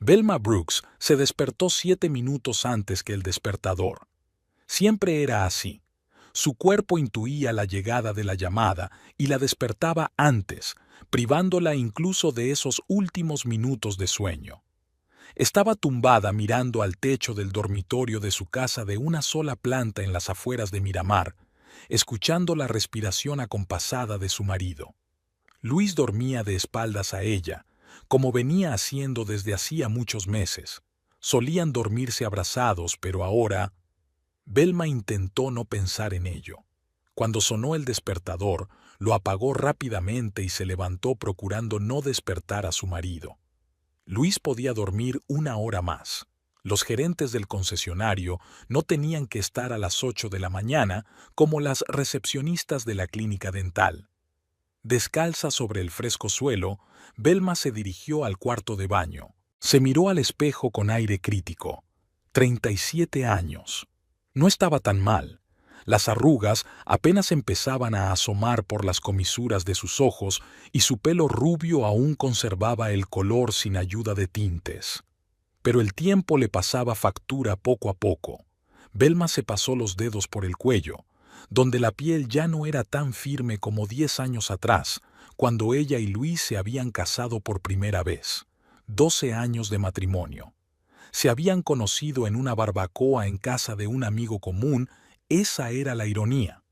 Velma Brooks se despertó 7 minutos antes que el despertador. Siempre era así. Su cuerpo intuía la llegada de la llamada y la despertaba antes, privándola incluso de esos últimos minutos de sueño. Estaba tumbada mirando al techo del dormitorio de su casa de una sola planta en las afueras de Miramar, escuchando la respiración acompasada de su marido. Luis dormía de espaldas a ella, como venía haciendo desde hacía muchos meses. Solían dormirse abrazados, pero ahora... Velma intentó no pensar en ello. Cuando sonó el despertador, lo apagó rápidamente y se levantó procurando no despertar a su marido. Luis podía dormir 1 hora más. Los gerentes del concesionario no tenían que estar a las 8 de la mañana como las recepcionistas de la clínica dental. Descalza sobre el fresco suelo, Velma se dirigió al cuarto de baño. Se miró al espejo con aire crítico. 37 años. No estaba tan mal. Las arrugas apenas empezaban a asomar por las comisuras de sus ojos y su pelo rubio aún conservaba el color sin ayuda de tintes. Pero el tiempo le pasaba factura poco a poco. Velma se pasó los dedos por el cuello, donde la piel ya no era tan firme como 10 años atrás, cuando ella y Luis se habían casado por primera vez. 12 años de matrimonio. Se habían conocido en una barbacoa en casa de un amigo común. Esa era la ironía.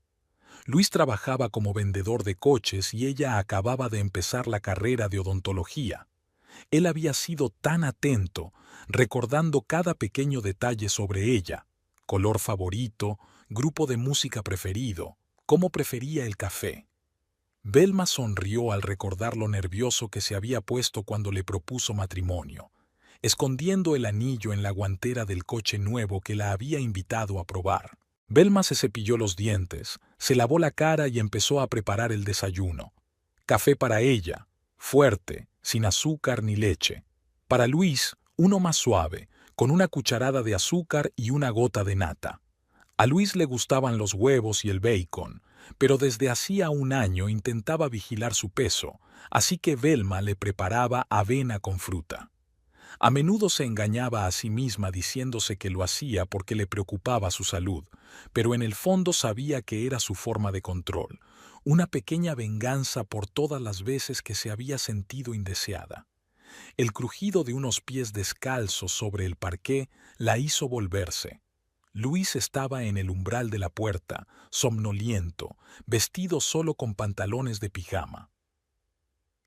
Luis trabajaba como vendedor de coches y ella acababa de empezar la carrera de odontología. Él había sido tan atento, recordando cada pequeño detalle sobre ella: color favorito, grupo de música preferido, cómo prefería el café. Velma sonrió al recordar lo nervioso que se había puesto cuando le propuso matrimonio, escondiendo el anillo en la guantera del coche nuevo que la había invitado a probar. Velma se cepilló los dientes, se lavó la cara y empezó a preparar el desayuno. Café para ella, fuerte, sin azúcar ni leche. Para Luis, uno más suave, con una cucharada de azúcar y una gota de nata. A Luis le gustaban los huevos y el bacon, pero desde hacía un año intentaba vigilar su peso, así que Velma le preparaba avena con fruta. A menudo se engañaba a sí misma diciéndose que lo hacía porque le preocupaba su salud, pero en el fondo sabía que era su forma de control, una pequeña venganza por todas las veces que se había sentido indeseada. El crujido de unos pies descalzos sobre el parqué la hizo volverse. Luis estaba en el umbral de la puerta, somnoliento, vestido solo con pantalones de pijama.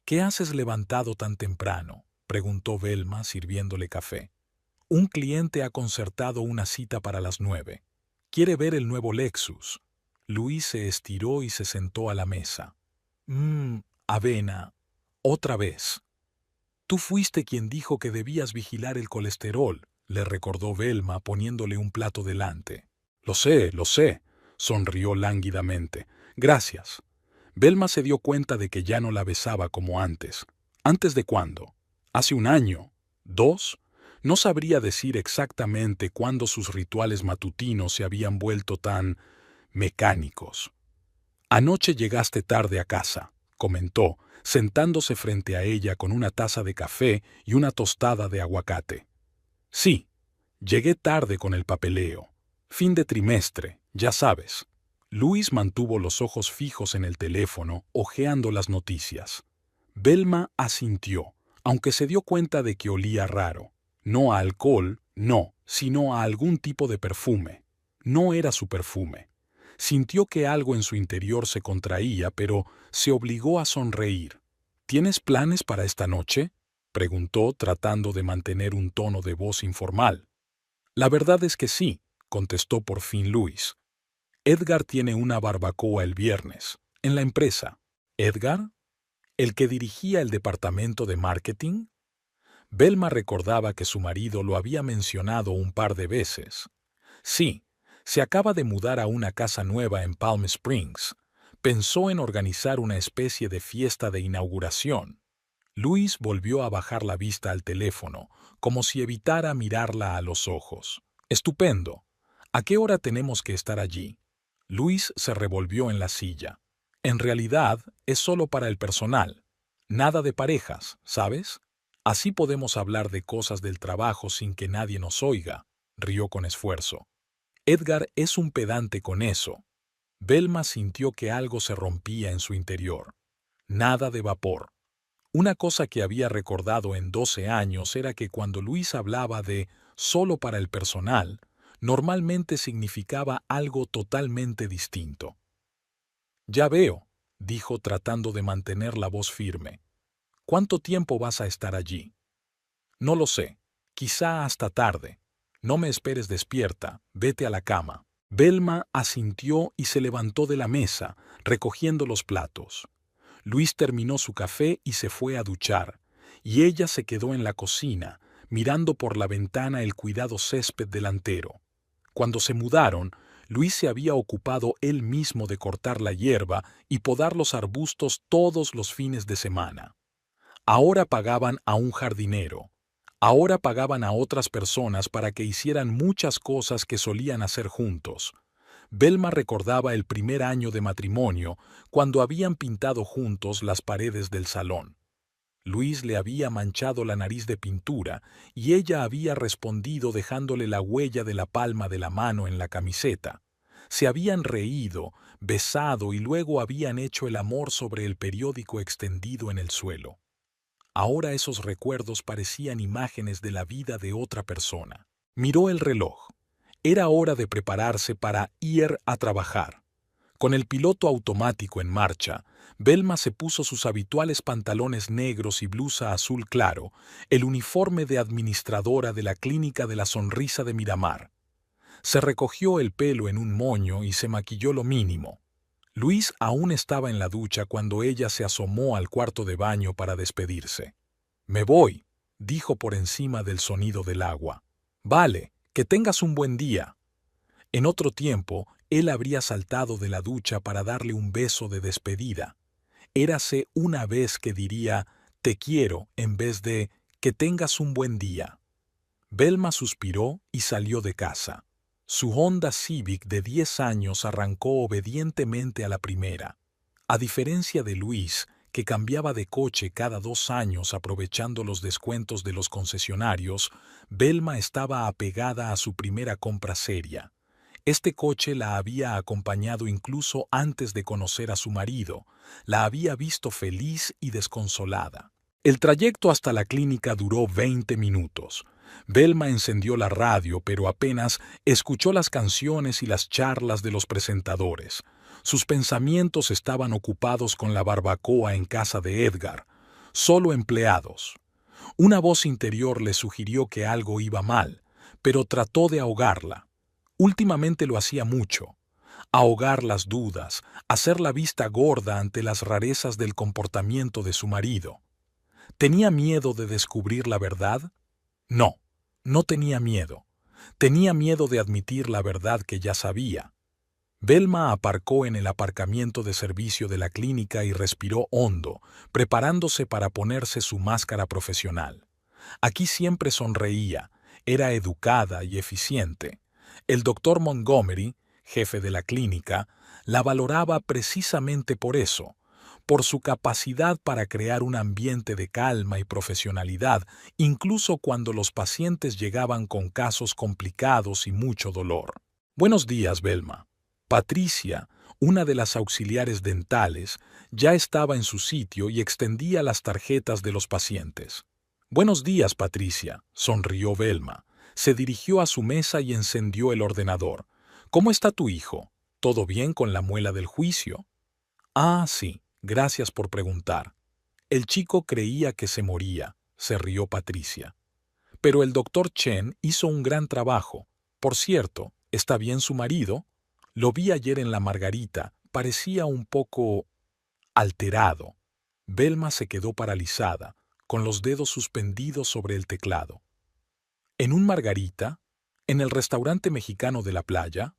«¿Qué haces levantado tan temprano?», preguntó Velma sirviéndole café. «Un cliente ha concertado una cita para las 9. Quiere ver el nuevo Lexus». Luis se estiró y se sentó a la mesa. Avena. Otra vez. «Tú fuiste quien dijo que debías vigilar el colesterol», le recordó Velma poniéndole un plato delante. Lo sé», sonrió lánguidamente. «Gracias». Velma se dio cuenta de que ya no la besaba como antes. ¿Antes de cuándo? ¿Hace un año? ¿2? No sabría decir exactamente cuándo sus rituales matutinos se habían vuelto tan mecánicos. «Anoche llegaste tarde a casa», comentó, sentándose frente a ella con una taza de café y una tostada de aguacate. «Sí, llegué tarde con el papeleo. Fin de trimestre, ya sabes». Luis mantuvo los ojos fijos en el teléfono, hojeando las noticias. Velma asintió, aunque se dio cuenta de que olía raro. No a alcohol, no, sino a algún tipo de perfume. No era su perfume. Sintió que algo en su interior se contraía, pero se obligó a sonreír. «¿Tienes planes para esta noche?», preguntó, tratando de mantener un tono de voz informal. «La verdad es que sí», contestó por fin Luis. «Edgar tiene una barbacoa el viernes, en la empresa». «¿Edgar? ¿El que dirigía el departamento de marketing?». Velma recordaba que su marido lo había mencionado un par de veces. «Sí, se acaba de mudar a una casa nueva en Palm Springs. Pensó en organizar una especie de fiesta de inauguración». Luis volvió a bajar la vista al teléfono, como si evitara mirarla a los ojos. «Estupendo. ¿A qué hora tenemos que estar allí?». Luis se revolvió en la silla. «En realidad, es solo para el personal. Nada de parejas, ¿sabes? Así podemos hablar de cosas del trabajo sin que nadie nos oiga, rió con esfuerzo. Edgar es un pedante con eso. Velma sintió que algo se rompía en su interior. Nada de vapor. Una cosa que había recordado en 12 años era que cuando Luis hablaba de solo para el personal, normalmente significaba algo totalmente distinto. Ya veo, dijo tratando de mantener la voz firme. ¿Cuánto tiempo vas a estar allí? No lo sé. Quizá hasta tarde. No me esperes despierta, vete a la cama. Velma asintió y se levantó de la mesa, recogiendo los platos. Luis terminó su café y se fue a duchar, y ella se quedó en la cocina, mirando por la ventana el cuidado césped delantero. Cuando se mudaron, Luis se había ocupado él mismo de cortar la hierba y podar los arbustos todos los fines de semana. Ahora pagaban a un jardinero. Ahora pagaban a otras personas para que hicieran muchas cosas que solían hacer juntos. Velma recordaba el primer año de matrimonio, cuando habían pintado juntos las paredes del salón. Luis le había manchado la nariz de pintura y ella había respondido dejándole la huella de la palma de la mano en la camiseta. Se habían reído, besado y luego habían hecho el amor sobre el periódico extendido en el suelo. Ahora esos recuerdos parecían imágenes de la vida de otra persona. Miró el reloj. Era hora de prepararse para ir a trabajar. Con el piloto automático en marcha, Velma se puso sus habituales pantalones negros y blusa azul claro, el uniforme de administradora de la Clínica de la Sonrisa de Miramar. Se recogió el pelo en un moño y se maquilló lo mínimo. Luis aún estaba en la ducha cuando ella se asomó al cuarto de baño para despedirse. «Me voy», dijo por encima del sonido del agua. «Vale, que tengas un buen día». En otro tiempo, él habría saltado de la ducha para darle un beso de despedida. Érase una vez que diría «te quiero» en vez de «que tengas un buen día». Velma suspiró y salió de casa. Su Honda Civic de 10 años arrancó obedientemente a la primera. A diferencia de Luis, que cambiaba de coche cada 2 años aprovechando los descuentos de los concesionarios, Velma estaba apegada a su primera compra seria. Este coche la había acompañado incluso antes de conocer a su marido, la había visto feliz y desconsolada. El trayecto hasta la clínica duró 20 minutos. Velma encendió la radio, pero apenas escuchó las canciones y las charlas de los presentadores. Sus pensamientos estaban ocupados con la barbacoa en casa de Edgar. Solo empleados. Una voz interior le sugirió que algo iba mal, pero trató de ahogarla. Últimamente lo hacía mucho. Ahogar las dudas, hacer la vista gorda ante las rarezas del comportamiento de su marido. ¿Tenía miedo de descubrir la verdad? No, no tenía miedo. Tenía miedo de admitir la verdad que ya sabía. Velma aparcó en el aparcamiento de servicio de la clínica y respiró hondo, preparándose para ponerse su máscara profesional. Aquí siempre sonreía, era educada y eficiente. El doctor Montgomery, jefe de la clínica, la valoraba precisamente por eso, por su capacidad para crear un ambiente de calma y profesionalidad, incluso cuando los pacientes llegaban con casos complicados y mucho dolor. «Buenos días, Velma». Patricia, una de las auxiliares dentales, ya estaba en su sitio y extendía las tarjetas de los pacientes. «Buenos días, Patricia», sonrió Velma. Se dirigió a su mesa y encendió el ordenador. «¿Cómo está tu hijo? ¿Todo bien con la muela del juicio?» «Ah, sí. Gracias por preguntar». «El chico creía que se moría», se rió Patricia. «Pero el doctor Chen hizo un gran trabajo. Por cierto, ¿está bien su marido? Lo vi ayer en la Margarita, parecía un poco alterado». Velma se quedó paralizada, con los dedos suspendidos sobre el teclado. «¿En un Margarita? ¿En el restaurante mexicano de la playa?»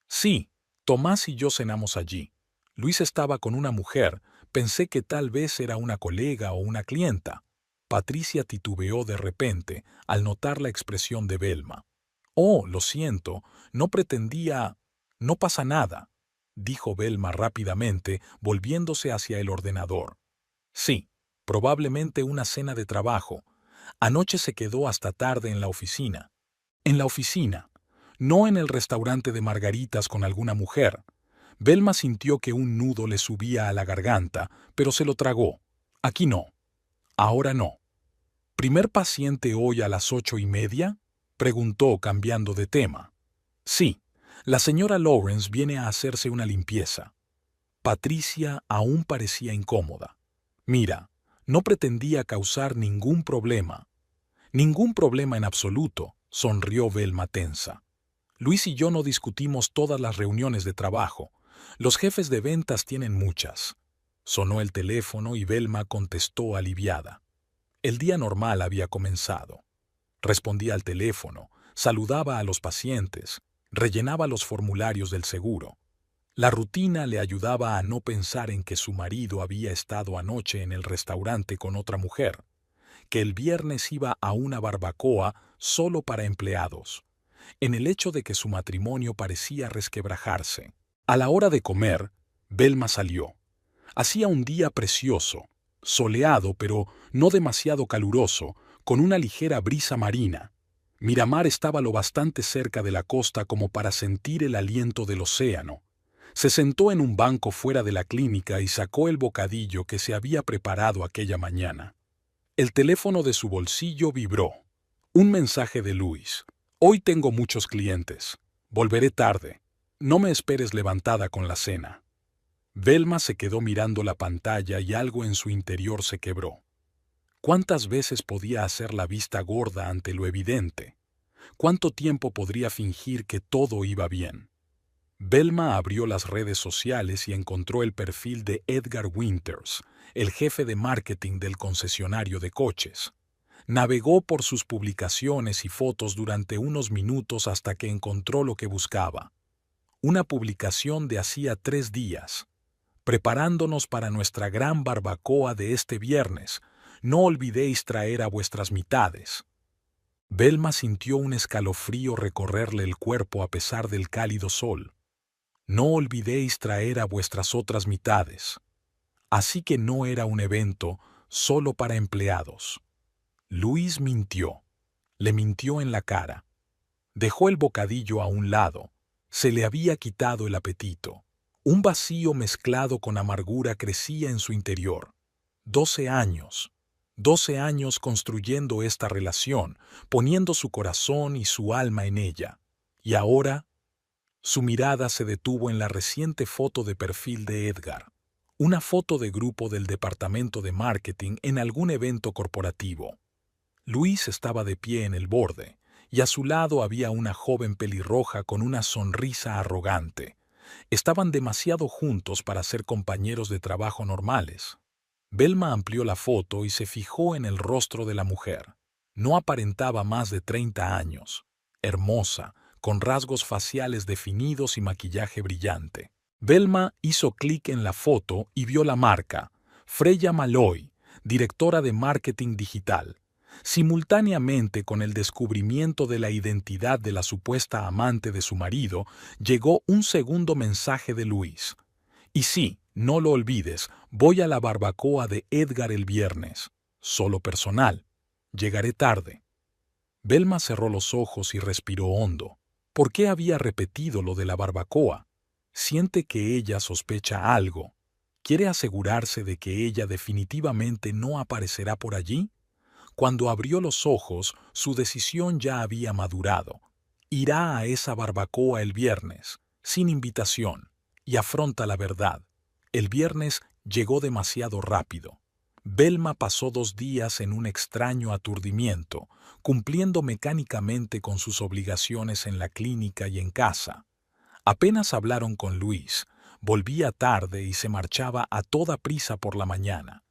«Sí, Tomás y yo cenamos allí. Luis estaba con una mujer, pensé que tal vez era una colega o una clienta». Patricia titubeó de repente al notar la expresión de Velma. «Oh, lo siento, no pretendía... No pasa nada», dijo Velma rápidamente, volviéndose hacia el ordenador. «Sí, probablemente una cena de trabajo, Anoche se quedó hasta tarde en la oficina. En la oficina, no en el restaurante de margaritas con alguna mujer. Velma sintió que un nudo le subía a la garganta, pero se lo tragó. Aquí no. Ahora no. ¿Primer paciente hoy a las 8:30? Preguntó cambiando de tema. Sí, la señora Lawrence viene a hacerse una limpieza. Patricia aún parecía incómoda. Mira, no pretendía causar ningún problema. Ningún problema en absoluto, sonrió Velma tensa. Luis y yo no discutimos todas las reuniones de trabajo. Los jefes de ventas tienen muchas. Sonó el teléfono y Velma contestó aliviada. El día normal había comenzado. Respondía al teléfono, saludaba a los pacientes, rellenaba los formularios del seguro. La rutina le ayudaba a no pensar en que su marido había estado anoche en el restaurante con otra mujer, que el viernes iba a una barbacoa solo para empleados, en el hecho de que su matrimonio parecía resquebrajarse. A la hora de comer, Velma salió. Hacía un día precioso, soleado pero no demasiado caluroso, con una ligera brisa marina. Miramar estaba lo bastante cerca de la costa como para sentir el aliento del océano. Se sentó en un banco fuera de la clínica y sacó el bocadillo que se había preparado aquella mañana. El teléfono de su bolsillo vibró. Un mensaje de Luis. Hoy tengo muchos clientes. Volveré tarde. No me esperes levantada con la cena. Velma se quedó mirando la pantalla y algo en su interior se quebró. ¿Cuántas veces podía hacer la vista gorda ante lo evidente? ¿Cuánto tiempo podría fingir que todo iba bien? Velma abrió las redes sociales y encontró el perfil de Edgar Winters, el jefe de marketing del concesionario de coches. Navegó por sus publicaciones y fotos durante unos minutos hasta que encontró lo que buscaba. Una publicación de hacía 3 días. Preparándonos para nuestra gran barbacoa de este viernes. No olvidéis traer a vuestras mitades. Velma sintió un escalofrío recorrerle el cuerpo a pesar del cálido sol. No olvidéis traer a vuestras otras mitades. Así que no era un evento solo para empleados. Luis mintió. Le mintió en la cara. Dejó el bocadillo a un lado. Se le había quitado el apetito. Un vacío mezclado con amargura crecía en su interior. 12 años. 12 años construyendo esta relación, poniendo su corazón y su alma en ella. Y ahora, su mirada se detuvo en la reciente foto de perfil de Edgar. Una foto de grupo del departamento de marketing en algún evento corporativo. Luis estaba de pie en el borde, y a su lado había una joven pelirroja con una sonrisa arrogante. Estaban demasiado juntos para ser compañeros de trabajo normales. Velma amplió la foto y se fijó en el rostro de la mujer. No aparentaba más de 30 años. Hermosa, con rasgos faciales definidos y maquillaje brillante. Velma hizo clic en la foto y vio la marca, Freya Malloy, directora de marketing digital. Simultáneamente con el descubrimiento de la identidad de la supuesta amante de su marido, llegó un segundo mensaje de Luis. Y sí, no lo olvides, voy a la barbacoa de Edgar el viernes. Solo personal. Llegaré tarde. Velma cerró los ojos y respiró hondo. ¿Por qué había repetido lo de la barbacoa? Siente que ella sospecha algo. ¿Quiere asegurarse de que ella definitivamente no aparecerá por allí? Cuando abrió los ojos, su decisión ya había madurado. Irá a esa barbacoa el viernes, sin invitación, y afronta la verdad. El viernes llegó demasiado rápido. Velma pasó 2 días en un extraño aturdimiento, cumpliendo mecánicamente con sus obligaciones en la clínica y en casa. Apenas hablaron con Luis, volvía tarde y se marchaba a toda prisa por la mañana.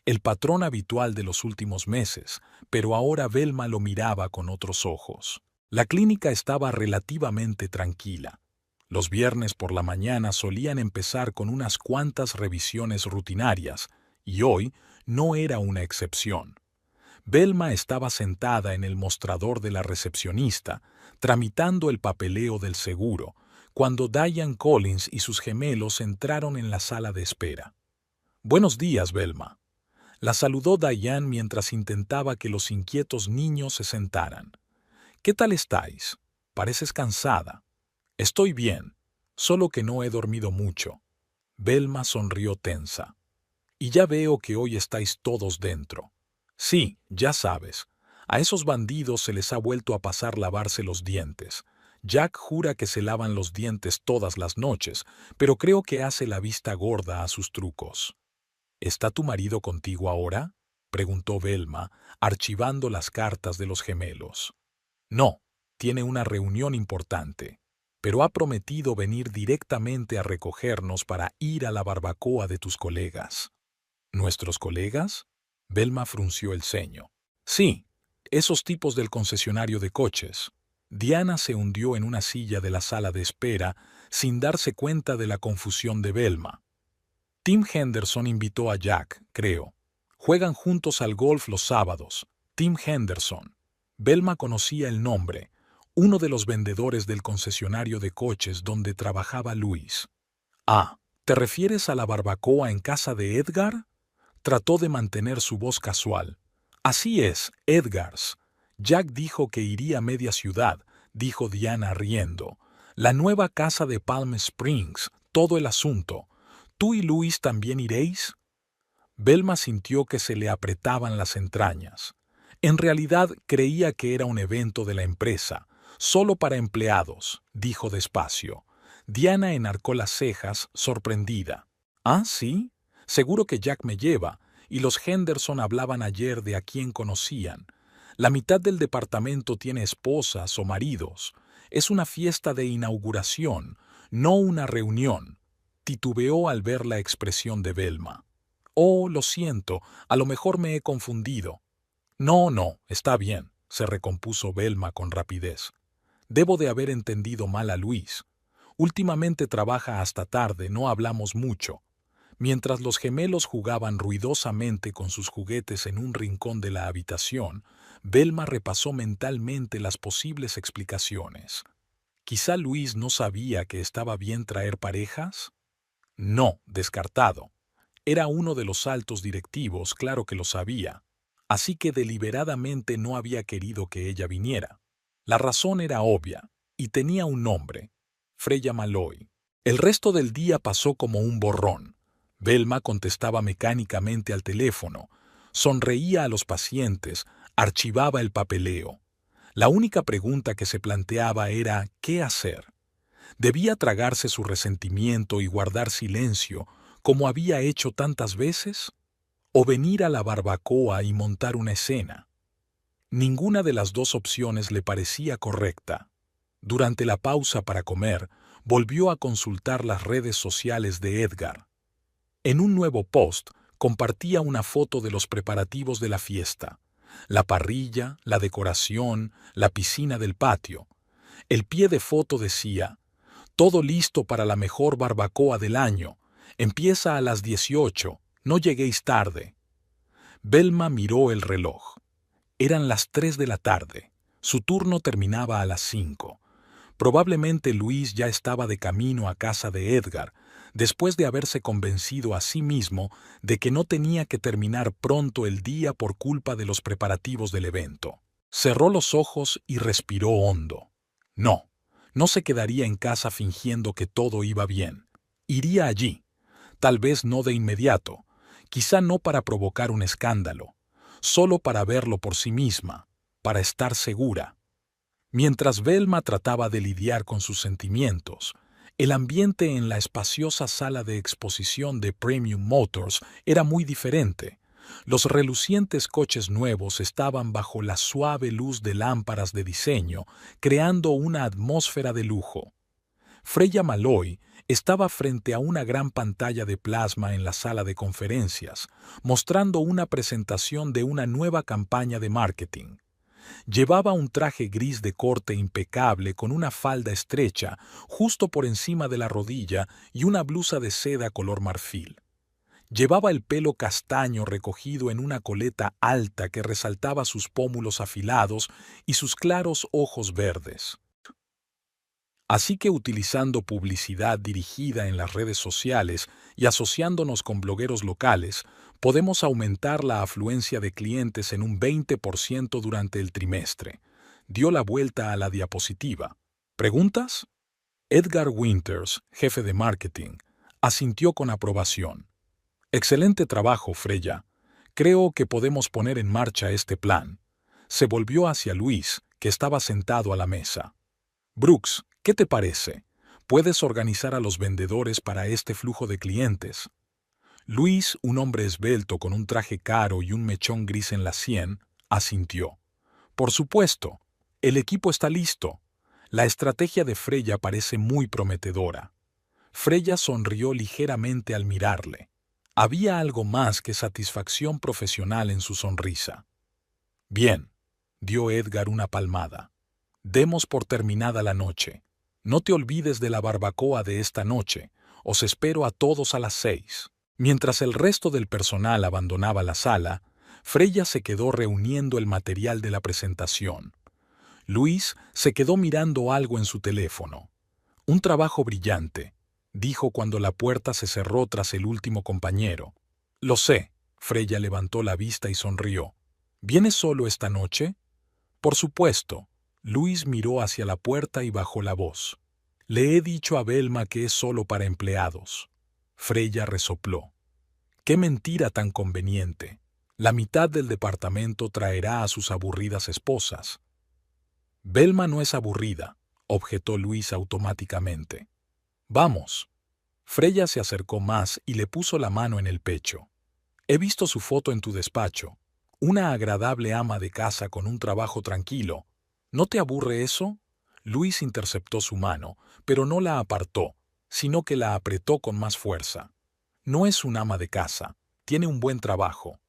El patrón habitual de los últimos meses, pero ahora Velma lo miraba con otros ojos. La clínica estaba relativamente tranquila. Los viernes por la mañana solían empezar con unas cuantas revisiones rutinarias, y hoy no era una excepción. Velma estaba sentada en el mostrador de la recepcionista, tramitando el papeleo del seguro, cuando Diane Collins y sus gemelos entraron en la sala de espera. «Buenos días, Velma». La saludó Diane mientras intentaba que los inquietos niños se sentaran. «¿Qué tal estáis? Pareces cansada». «Estoy bien, solo que no he dormido mucho». Velma sonrió tensa. «Y ya veo que hoy estáis todos dentro». «Sí, ya sabes. A esos bandidos se les ha vuelto a pasar lavarse los dientes. Jack jura que se lavan los dientes todas las noches, pero creo que hace la vista gorda a sus trucos». «¿Está tu marido contigo ahora?», preguntó Velma, archivando las cartas de los gemelos. «No, tiene una reunión importante, pero ha prometido venir directamente a recogernos para ir a la barbacoa de tus colegas». «¿Nuestros colegas?», Velma frunció el ceño. «Sí, esos tipos del concesionario de coches». Diana se hundió en una silla de la sala de espera sin darse cuenta de la confusión de Velma. «Tim Henderson invitó a Jack, creo. Juegan juntos al golf los sábados. Tim Henderson». Velma conocía el nombre, uno de los vendedores del concesionario de coches donde trabajaba Luis. «Ah, ¿te refieres a la barbacoa en casa de Edgar?». Trató de mantener su voz casual. «Así es, Edgar's. Jack dijo que iría a media ciudad», dijo Diana riendo. «La nueva casa de Palm Springs, todo el asunto. ¿Tú y Luis también iréis?». Velma sintió que se le apretaban las entrañas. En realidad creía que era un evento de la empresa, solo para empleados, dijo despacio. Diana enarcó las cejas, sorprendida. «¿Ah, sí? Seguro que Jack me lleva, y los Henderson hablaban ayer de a quién conocían. La mitad del departamento tiene esposas o maridos. Es una fiesta de inauguración, no una reunión». Titubeó al ver la expresión de Velma. «Oh, lo siento, a lo mejor me he confundido». «No, no, está bien», se recompuso Velma con rapidez. «Debo de haber entendido mal a Luis. Últimamente trabaja hasta tarde, no hablamos mucho». Mientras los gemelos jugaban ruidosamente con sus juguetes en un rincón de la habitación, Velma repasó mentalmente las posibles explicaciones. ¿Quizá Luis no sabía que estaba bien traer parejas? No, descartado. Era uno de los altos directivos, claro que lo sabía. Así que deliberadamente no había querido que ella viniera. La razón era obvia, y tenía un nombre: Freya Malloy. El resto del día pasó como un borrón. Velma contestaba mecánicamente al teléfono, sonreía a los pacientes, archivaba el papeleo. La única pregunta que se planteaba era ¿qué hacer? ¿Debía tragarse su resentimiento y guardar silencio, como había hecho tantas veces? ¿O venir a la barbacoa y montar una escena? Ninguna de las dos opciones le parecía correcta. Durante la pausa para comer, volvió a consultar las redes sociales de Edgar. En un nuevo post, compartía una foto de los preparativos de la fiesta: la parrilla, la decoración, la piscina del patio. El pie de foto decía: «Todo listo para la mejor barbacoa del año. Empieza a las 18, no lleguéis tarde». Velma miró el reloj. Eran las 3 de la tarde. Su turno terminaba a las 5. Probablemente Luis ya estaba de camino a casa de Edgar, después de haberse convencido a sí mismo de que no tenía que terminar pronto el día por culpa de los preparativos del evento. Cerró los ojos y respiró hondo. No se quedaría en casa fingiendo que todo iba bien. Iría allí, tal vez no de inmediato, quizá no para provocar un escándalo, solo para verlo por sí misma, para estar segura. Mientras Velma trataba de lidiar con sus sentimientos, el ambiente en la espaciosa sala de exposición de Premium Motors era muy diferente. Los relucientes coches nuevos estaban bajo la suave luz de lámparas de diseño, creando una atmósfera de lujo. Freya Malloy estaba frente a una gran pantalla de plasma en la sala de conferencias, mostrando una presentación de una nueva campaña de marketing. Llevaba un traje gris de corte impecable con una falda estrecha justo por encima de la rodilla y una blusa de seda color marfil. Llevaba el pelo castaño recogido en una coleta alta que resaltaba sus pómulos afilados y sus claros ojos verdes. Así que, utilizando publicidad dirigida en las redes sociales y asociándonos con blogueros locales, Podemos aumentar la afluencia de clientes en un 20% durante el trimestre. Dio la vuelta a la diapositiva. ¿Preguntas? Edgar Winters, jefe de marketing, asintió con aprobación. Excelente trabajo, Freya. Creo que podemos poner en marcha este plan. Se volvió hacia Luis, que estaba sentado a la mesa. Brooks, ¿qué te parece? ¿Puedes organizar a los vendedores para este flujo de clientes? Luis, un hombre esbelto con un traje caro y un mechón gris en la sien, asintió. Por supuesto, el equipo está listo. La estrategia de Freya parece muy prometedora. Freya sonrió ligeramente al mirarle. Había algo más que satisfacción profesional en su sonrisa. Bien, dio Edgar una palmada. Demos por terminada la noche. No te olvides de la barbacoa de esta noche. Os espero a todos a las 6. Mientras el resto del personal abandonaba la sala, Freya se quedó reuniendo el material de la presentación. Luis se quedó mirando algo en su teléfono. Un trabajo brillante, dijo cuando la puerta se cerró tras el último compañero. Lo sé, Freya levantó la vista y sonrió. ¿Vienes solo esta noche? Por supuesto. Luis miró hacia la puerta y bajó la voz. Le he dicho a Velma que es solo para empleados. Freya resopló. ¡Qué mentira tan conveniente! La mitad del departamento traerá a sus aburridas esposas. Velma no es aburrida, objetó Luis automáticamente. Vamos. Freya se acercó más y le puso la mano en el pecho. He visto su foto en tu despacho. Una agradable ama de casa con un trabajo tranquilo. ¿No te aburre eso? Luis interceptó su mano, pero no la apartó, sino que la apretó con más fuerza. No es un ama de casa, tiene un buen trabajo.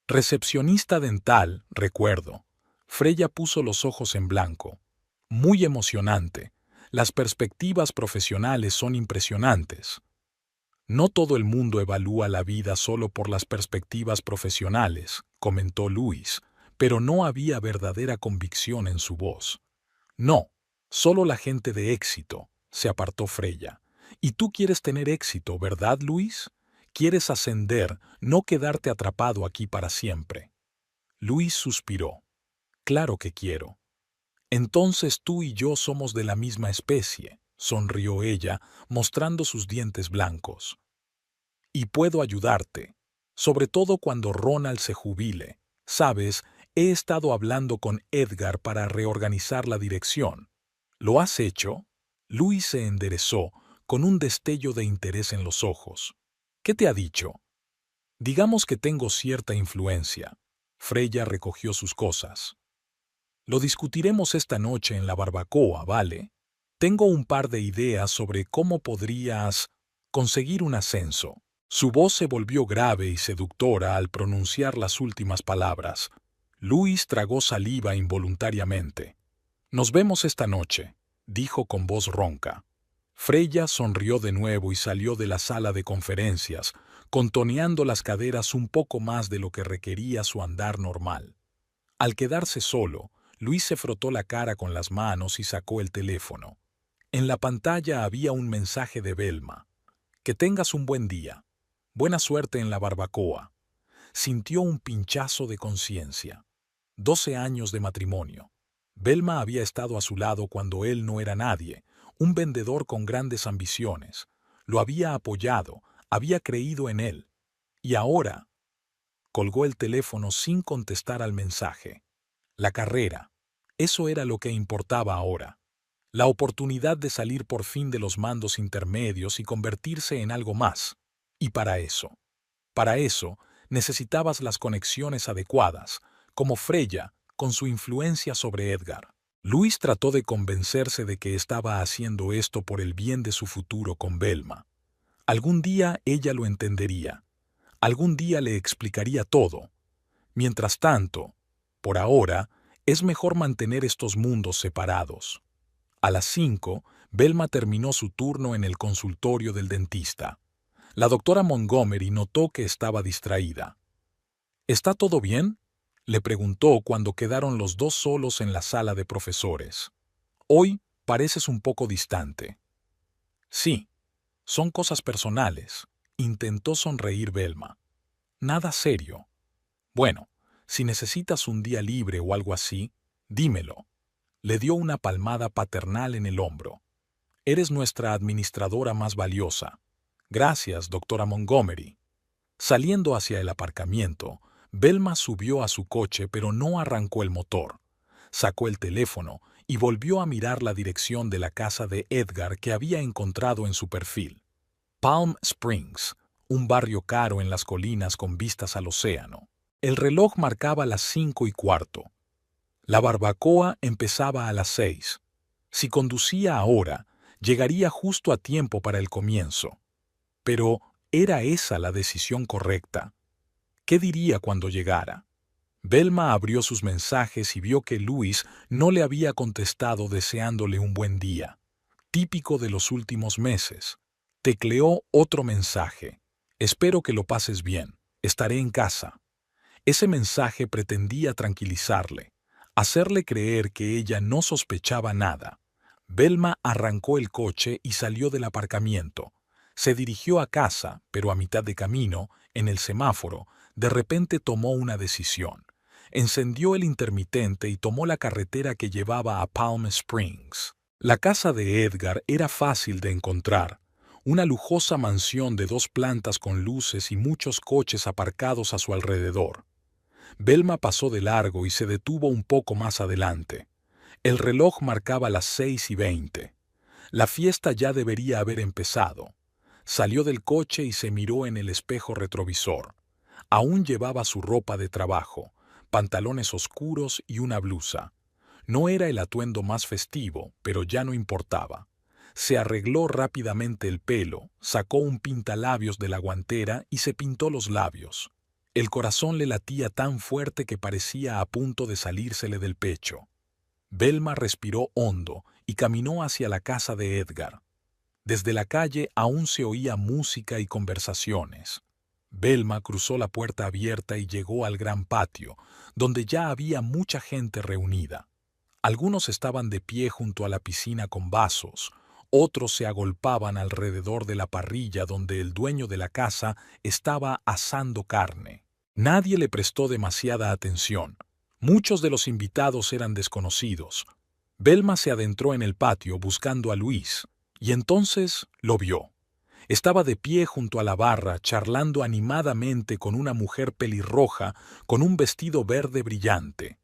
Recepcionista dental, recuerdo. Freya puso los ojos en blanco. Muy emocionante. Las perspectivas profesionales son impresionantes. No todo el mundo evalúa la vida solo por las perspectivas profesionales, comentó Luis, pero no había verdadera convicción en su voz. No, solo la gente de éxito, se apartó Freya. Y tú quieres tener éxito, ¿verdad, Luis? Quieres ascender, no quedarte atrapado aquí para siempre. Luis suspiró. Claro que quiero. Entonces tú y yo somos de la misma especie, sonrió ella, mostrando sus dientes blancos. Y puedo ayudarte, sobre todo cuando Ronald se jubile. Sabes, he estado hablando con Edgar para reorganizar la dirección. ¿Lo has hecho? Luis se enderezó, con un destello de interés en los ojos. ¿Qué te ha dicho? Digamos que tengo cierta influencia. Freya recogió sus cosas. Lo discutiremos esta noche en la barbacoa, ¿vale? Tengo un par de ideas sobre cómo podrías conseguir un ascenso. Su voz se volvió grave y seductora al pronunciar las últimas palabras. Luis tragó saliva involuntariamente. Nos vemos esta noche, dijo con voz ronca. Freya sonrió de nuevo y salió de la sala de conferencias, contoneando las caderas un poco más de lo que requería su andar normal. Al quedarse solo, Luis se frotó la cara con las manos y sacó el teléfono. En la pantalla había un mensaje de Velma. Que tengas un buen día. Buena suerte en la barbacoa. Sintió un pinchazo de conciencia. 12 años de matrimonio. Velma había estado a su lado cuando él no era nadie, un vendedor con grandes ambiciones. Lo había apoyado, había creído en él. Y ahora... Colgó el teléfono sin contestar al mensaje. La carrera. Eso era lo que importaba ahora. La oportunidad de salir por fin de los mandos intermedios y convertirse en algo más. Y para eso, necesitabas las conexiones adecuadas, como Freya, con su influencia sobre Edgar. Luis trató de convencerse de que estaba haciendo esto por el bien de su futuro con Velma. Algún día ella lo entendería. Algún día le explicaría todo. Mientras tanto, por ahora, es mejor mantener estos mundos separados. A las 5, Velma terminó su turno en el consultorio del dentista. La doctora Montgomery notó que estaba distraída. ¿Está todo bien?, le preguntó cuando quedaron los dos solos en la sala de profesores. Hoy pareces un poco distante. Sí, son cosas personales, intentó sonreír Velma. Nada serio. Bueno, si necesitas un día libre o algo así, dímelo. Le dio una palmada paternal en el hombro. Eres nuestra administradora más valiosa. Gracias, doctora Montgomery. Saliendo hacia el aparcamiento, Velma subió a su coche pero no arrancó el motor. Sacó el teléfono y volvió a mirar la dirección de la casa de Edgar que había encontrado en su perfil. Palm Springs, un barrio caro en las colinas con vistas al océano. El reloj marcaba las 5:15. La barbacoa empezaba a las 6. Si conducía ahora, llegaría justo a tiempo para el comienzo. Pero, ¿era esa la decisión correcta? ¿Qué diría cuando llegara? Velma abrió sus mensajes y vio que Luis no le había contestado deseándole un buen día. Típico de los últimos meses. Tecleó otro mensaje. Espero que lo pases bien. Estaré en casa. Ese mensaje pretendía tranquilizarle, hacerle creer que ella no sospechaba nada. Velma arrancó el coche y salió del aparcamiento. Se dirigió a casa, pero a mitad de camino, en el semáforo, de repente tomó una decisión. Encendió el intermitente y tomó la carretera que llevaba a Palm Springs. La casa de Edgar era fácil de encontrar. Una lujosa mansión de 2 plantas con luces y muchos coches aparcados a su alrededor. Velma pasó de largo y se detuvo un poco más adelante. El reloj marcaba las 6:20. La fiesta ya debería haber empezado. Salió del coche y se miró en el espejo retrovisor. Aún llevaba su ropa de trabajo, pantalones oscuros y una blusa. No era el atuendo más festivo, pero ya no importaba. Se arregló rápidamente el pelo, sacó un pintalabios de la guantera y se pintó los labios. El corazón le latía tan fuerte que parecía a punto de salírsele del pecho. Velma respiró hondo y caminó hacia la casa de Edgar. Desde la calle aún se oía música y conversaciones. Velma cruzó la puerta abierta y llegó al gran patio, donde ya había mucha gente reunida. Algunos estaban de pie junto a la piscina con vasos, otros se agolpaban alrededor de la parrilla donde el dueño de la casa estaba asando carne. Nadie le prestó demasiada atención. Muchos de los invitados eran desconocidos. Velma se adentró en el patio buscando a Luis, y entonces lo vio. Estaba de pie junto a la barra, charlando animadamente con una mujer pelirroja con un vestido verde brillante.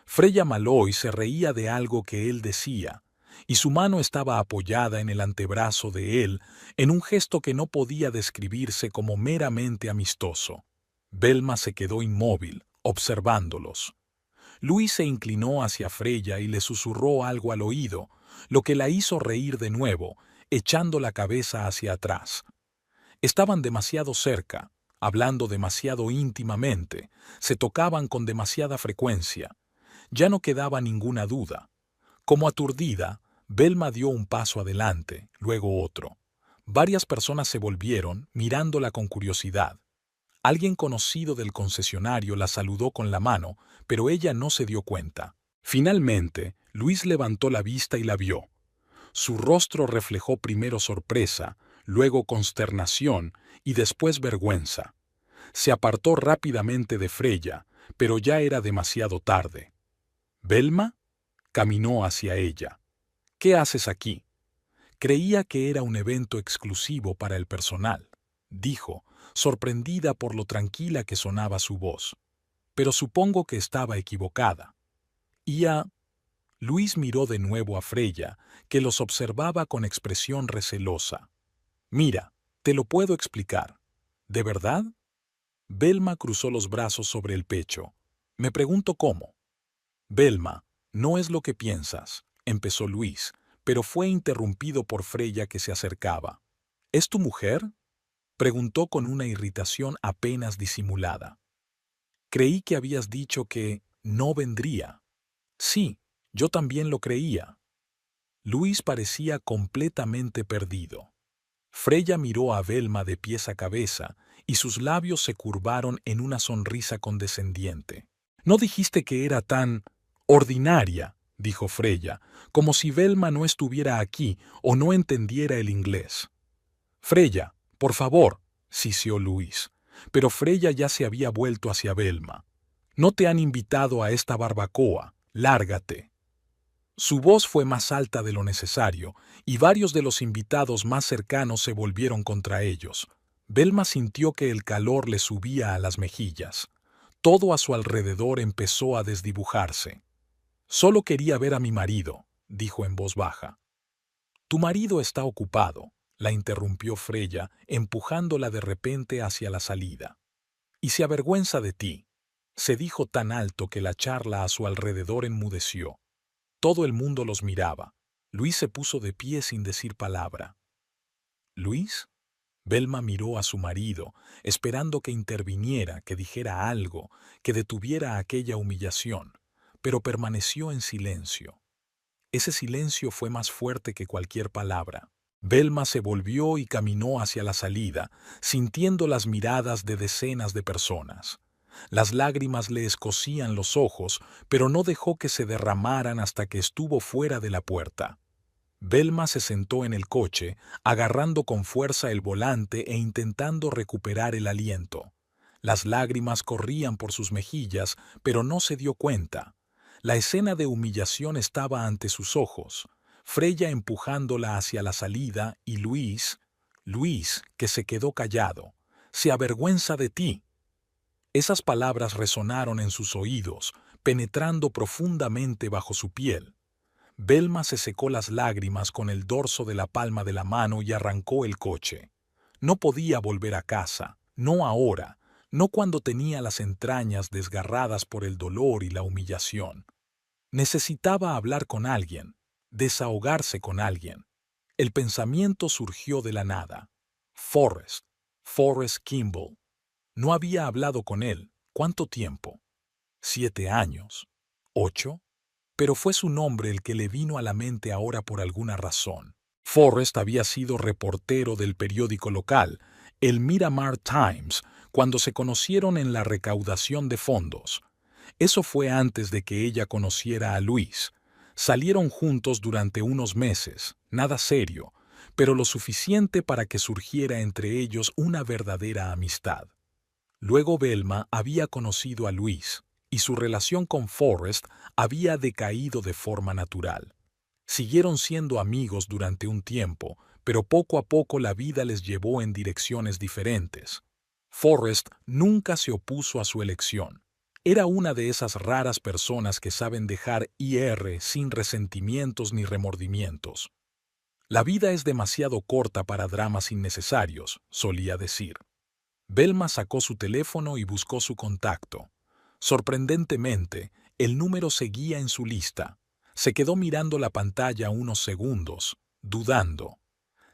Freya Malloy se reía de algo que él decía, y su mano estaba apoyada en el antebrazo de él en un gesto que no podía describirse como meramente amistoso. Velma se quedó inmóvil, observándolos. Luis se inclinó hacia Freya y le susurró algo al oído, lo que la hizo reír de nuevo, echando la cabeza hacia atrás. Estaban demasiado cerca, hablando demasiado íntimamente, se tocaban con demasiada frecuencia. Ya no quedaba ninguna duda. Como aturdida, Velma dio un paso adelante, luego otro. Varias personas se volvieron, mirándola con curiosidad. Alguien conocido del concesionario la saludó con la mano, pero ella no se dio cuenta. Finalmente, Luis levantó la vista y la vio. Su rostro reflejó primero sorpresa, luego consternación y después vergüenza. Se apartó rápidamente de Freya, pero ya era demasiado tarde. ¿Velma? Caminó hacia ella. ¿Qué haces aquí? Creía que era un evento exclusivo para el personal, dijo, sorprendida por lo tranquila que sonaba su voz. Pero supongo que estaba equivocada. Luis miró de nuevo a Freya, que los observaba con expresión recelosa. Mira, te lo puedo explicar. ¿De verdad? Velma cruzó los brazos sobre el pecho. Me pregunto cómo. Velma, no es lo que piensas, empezó Luis, pero fue interrumpido por Freya que se acercaba. ¿Es tu mujer? Preguntó con una irritación apenas disimulada. Creí que habías dicho que no vendría. Sí, yo también lo creía. Luis parecía completamente perdido. Freya miró a Velma de pies a cabeza y sus labios se curvaron en una sonrisa condescendiente. «No dijiste que era tan ordinaria», dijo Freya, como si Velma no estuviera aquí o no entendiera el inglés. «Freya, por favor», siseó Luis, pero Freya ya se había vuelto hacia Velma. «No te han invitado a esta barbacoa, lárgate». Su voz fue más alta de lo necesario, y varios de los invitados más cercanos se volvieron contra ellos. Velma sintió que el calor le subía a las mejillas. Todo a su alrededor empezó a desdibujarse. «Solo quería ver a mi marido», dijo en voz baja. «Tu marido está ocupado», la interrumpió Freya, empujándola de repente hacia la salida. «Y se avergüenza de ti», se dijo tan alto que la charla a su alrededor enmudeció. Todo el mundo los miraba. Luis se puso de pie sin decir palabra. «¿Luis?» Velma miró a su marido, esperando que interviniera, que dijera algo, que detuviera aquella humillación, pero permaneció en silencio. Ese silencio fue más fuerte que cualquier palabra. Velma se volvió y caminó hacia la salida, sintiendo las miradas de decenas de personas. Las lágrimas le escocían los ojos, pero no dejó que se derramaran hasta que estuvo fuera de la puerta. Velma se sentó en el coche, agarrando con fuerza el volante e intentando recuperar el aliento. Las lágrimas corrían por sus mejillas, pero no se dio cuenta. La escena de humillación estaba ante sus ojos. Freya empujándola hacia la salida y Luis, que se quedó callado. «Se avergüenza de ti». Esas palabras resonaron en sus oídos, penetrando profundamente bajo su piel. Velma se secó las lágrimas con el dorso de la palma de la mano y arrancó el coche. No podía volver a casa, no ahora, no cuando tenía las entrañas desgarradas por el dolor y la humillación. Necesitaba hablar con alguien, desahogarse con alguien. El pensamiento surgió de la nada. Forrest Kimball. No había hablado con él. ¿Cuánto tiempo? 7 años. 8. Pero fue su nombre el que le vino a la mente ahora por alguna razón. Forrest había sido reportero del periódico local, el Miramar Times, cuando se conocieron en la recaudación de fondos. Eso fue antes de que ella conociera a Luis. Salieron juntos durante unos meses, nada serio, pero lo suficiente para que surgiera entre ellos una verdadera amistad. Luego Velma había conocido a Luis, y su relación con Forrest había decaído de forma natural. Siguieron siendo amigos durante un tiempo, pero poco a poco la vida les llevó en direcciones diferentes. Forrest nunca se opuso a su elección. Era una de esas raras personas que saben dejar ir sin resentimientos ni remordimientos. «La vida es demasiado corta para dramas innecesarios», solía decir. Velma sacó su teléfono y buscó su contacto. Sorprendentemente, el número seguía en su lista. Se quedó mirando la pantalla unos segundos, dudando.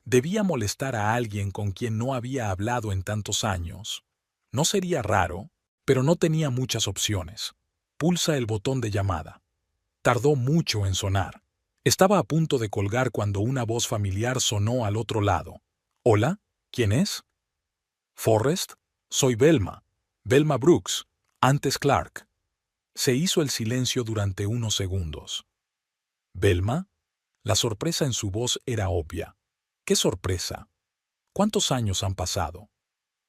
¿Debía molestar a alguien con quien no había hablado en tantos años? No sería raro, pero no tenía muchas opciones. Pulsa el botón de llamada. Tardó mucho en sonar. Estaba a punto de colgar cuando una voz familiar sonó al otro lado. «¿Hola? ¿Quién es?» «Forrest, soy Velma. Velma Brooks, antes Clark». Se hizo el silencio durante unos segundos. «¿Velma?» La sorpresa en su voz era obvia. ¿Qué sorpresa? ¿Cuántos años han pasado?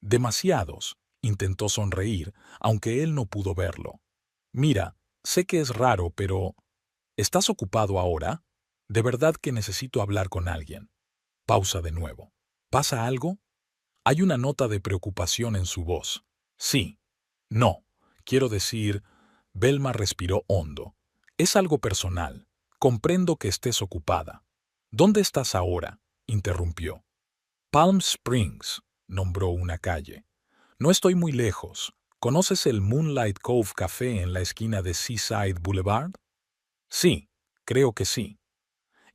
Demasiados. Intentó sonreír, aunque él no pudo verlo. «Mira, sé que es raro, pero... ¿estás ocupado ahora? De verdad que necesito hablar con alguien». Pausa de nuevo. ¿Pasa algo? Hay una nota de preocupación en su voz. «Sí. No. Quiero decir...» Velma respiró hondo. «Es algo personal. Comprendo que estés ocupada». «¿Dónde estás ahora?», interrumpió. «Palm Springs», nombró una calle. «No estoy muy lejos. ¿Conoces el Moonlight Cove Café en la esquina de Seaside Boulevard?» «Sí, creo que sí.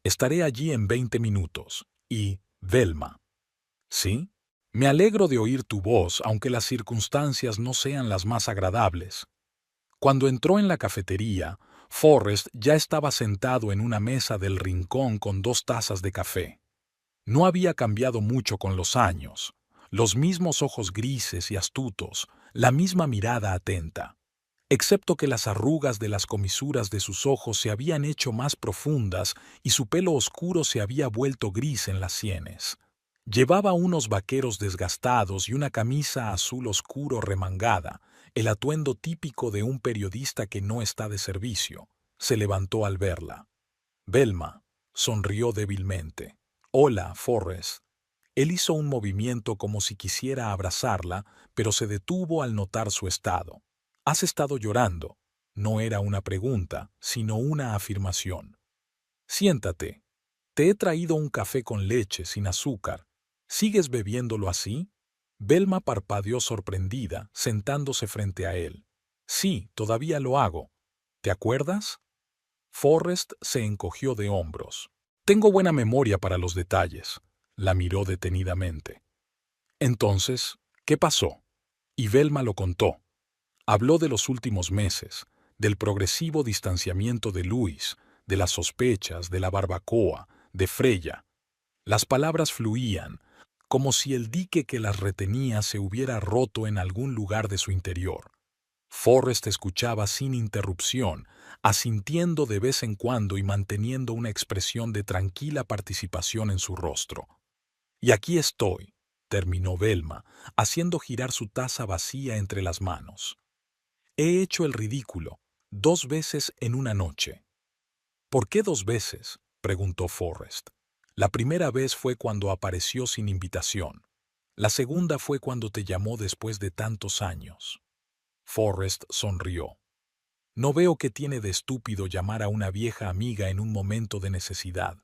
Estaré allí en 20 minutos. Y, Velma». «¿Sí? Me alegro de oír tu voz, aunque las circunstancias no sean las más agradables». Cuando entró en la cafetería, Forrest ya estaba sentado en una mesa del rincón con 2 tazas de café. No había cambiado mucho con los años. Los mismos ojos grises y astutos, la misma mirada atenta. Excepto que las arrugas de las comisuras de sus ojos se habían hecho más profundas y su pelo oscuro se había vuelto gris en las sienes. Llevaba unos vaqueros desgastados y una camisa azul oscuro remangada, el atuendo típico de un periodista que no está de servicio. Se levantó al verla. Velma sonrió débilmente. Hola, Forrest. Él hizo un movimiento como si quisiera abrazarla, pero se detuvo al notar su estado. ¿Has estado llorando? No era una pregunta, sino una afirmación. Siéntate. Te he traído un café con leche sin azúcar. ¿Sigues bebiéndolo así? Velma parpadeó sorprendida, sentándose frente a él. Sí, todavía lo hago. ¿Te acuerdas? Forrest se encogió de hombros. Tengo buena memoria para los detalles. La miró detenidamente. Entonces, ¿qué pasó? Y Velma lo contó. Habló de los últimos meses, del progresivo distanciamiento de Luis, de las sospechas, de la barbacoa, de Freya. Las palabras fluían, como si el dique que las retenía se hubiera roto en algún lugar de su interior. Forrest escuchaba sin interrupción, asintiendo de vez en cuando y manteniendo una expresión de tranquila participación en su rostro. Y aquí estoy, terminó Velma, haciendo girar su taza vacía entre las manos. He hecho el ridículo, 2 veces en una noche. ¿Por qué 2 veces? Preguntó Forrest. La primera vez fue cuando apareció sin invitación. La segunda fue cuando te llamó después de tantos años. Forrest sonrió. No veo qué tiene de estúpido llamar a una vieja amiga en un momento de necesidad.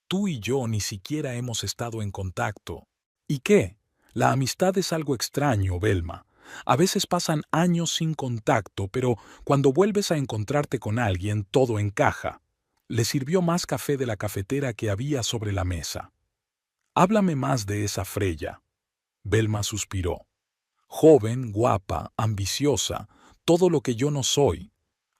Tú y yo ni siquiera hemos estado en contacto. ¿Y qué? La amistad es algo extraño, Velma. A veces pasan años sin contacto, pero cuando vuelves a encontrarte con alguien, todo encaja. Le sirvió más café de la cafetera que había sobre la mesa. Háblame más de esa Freya. Velma suspiró. Joven, guapa, ambiciosa, todo lo que yo no soy.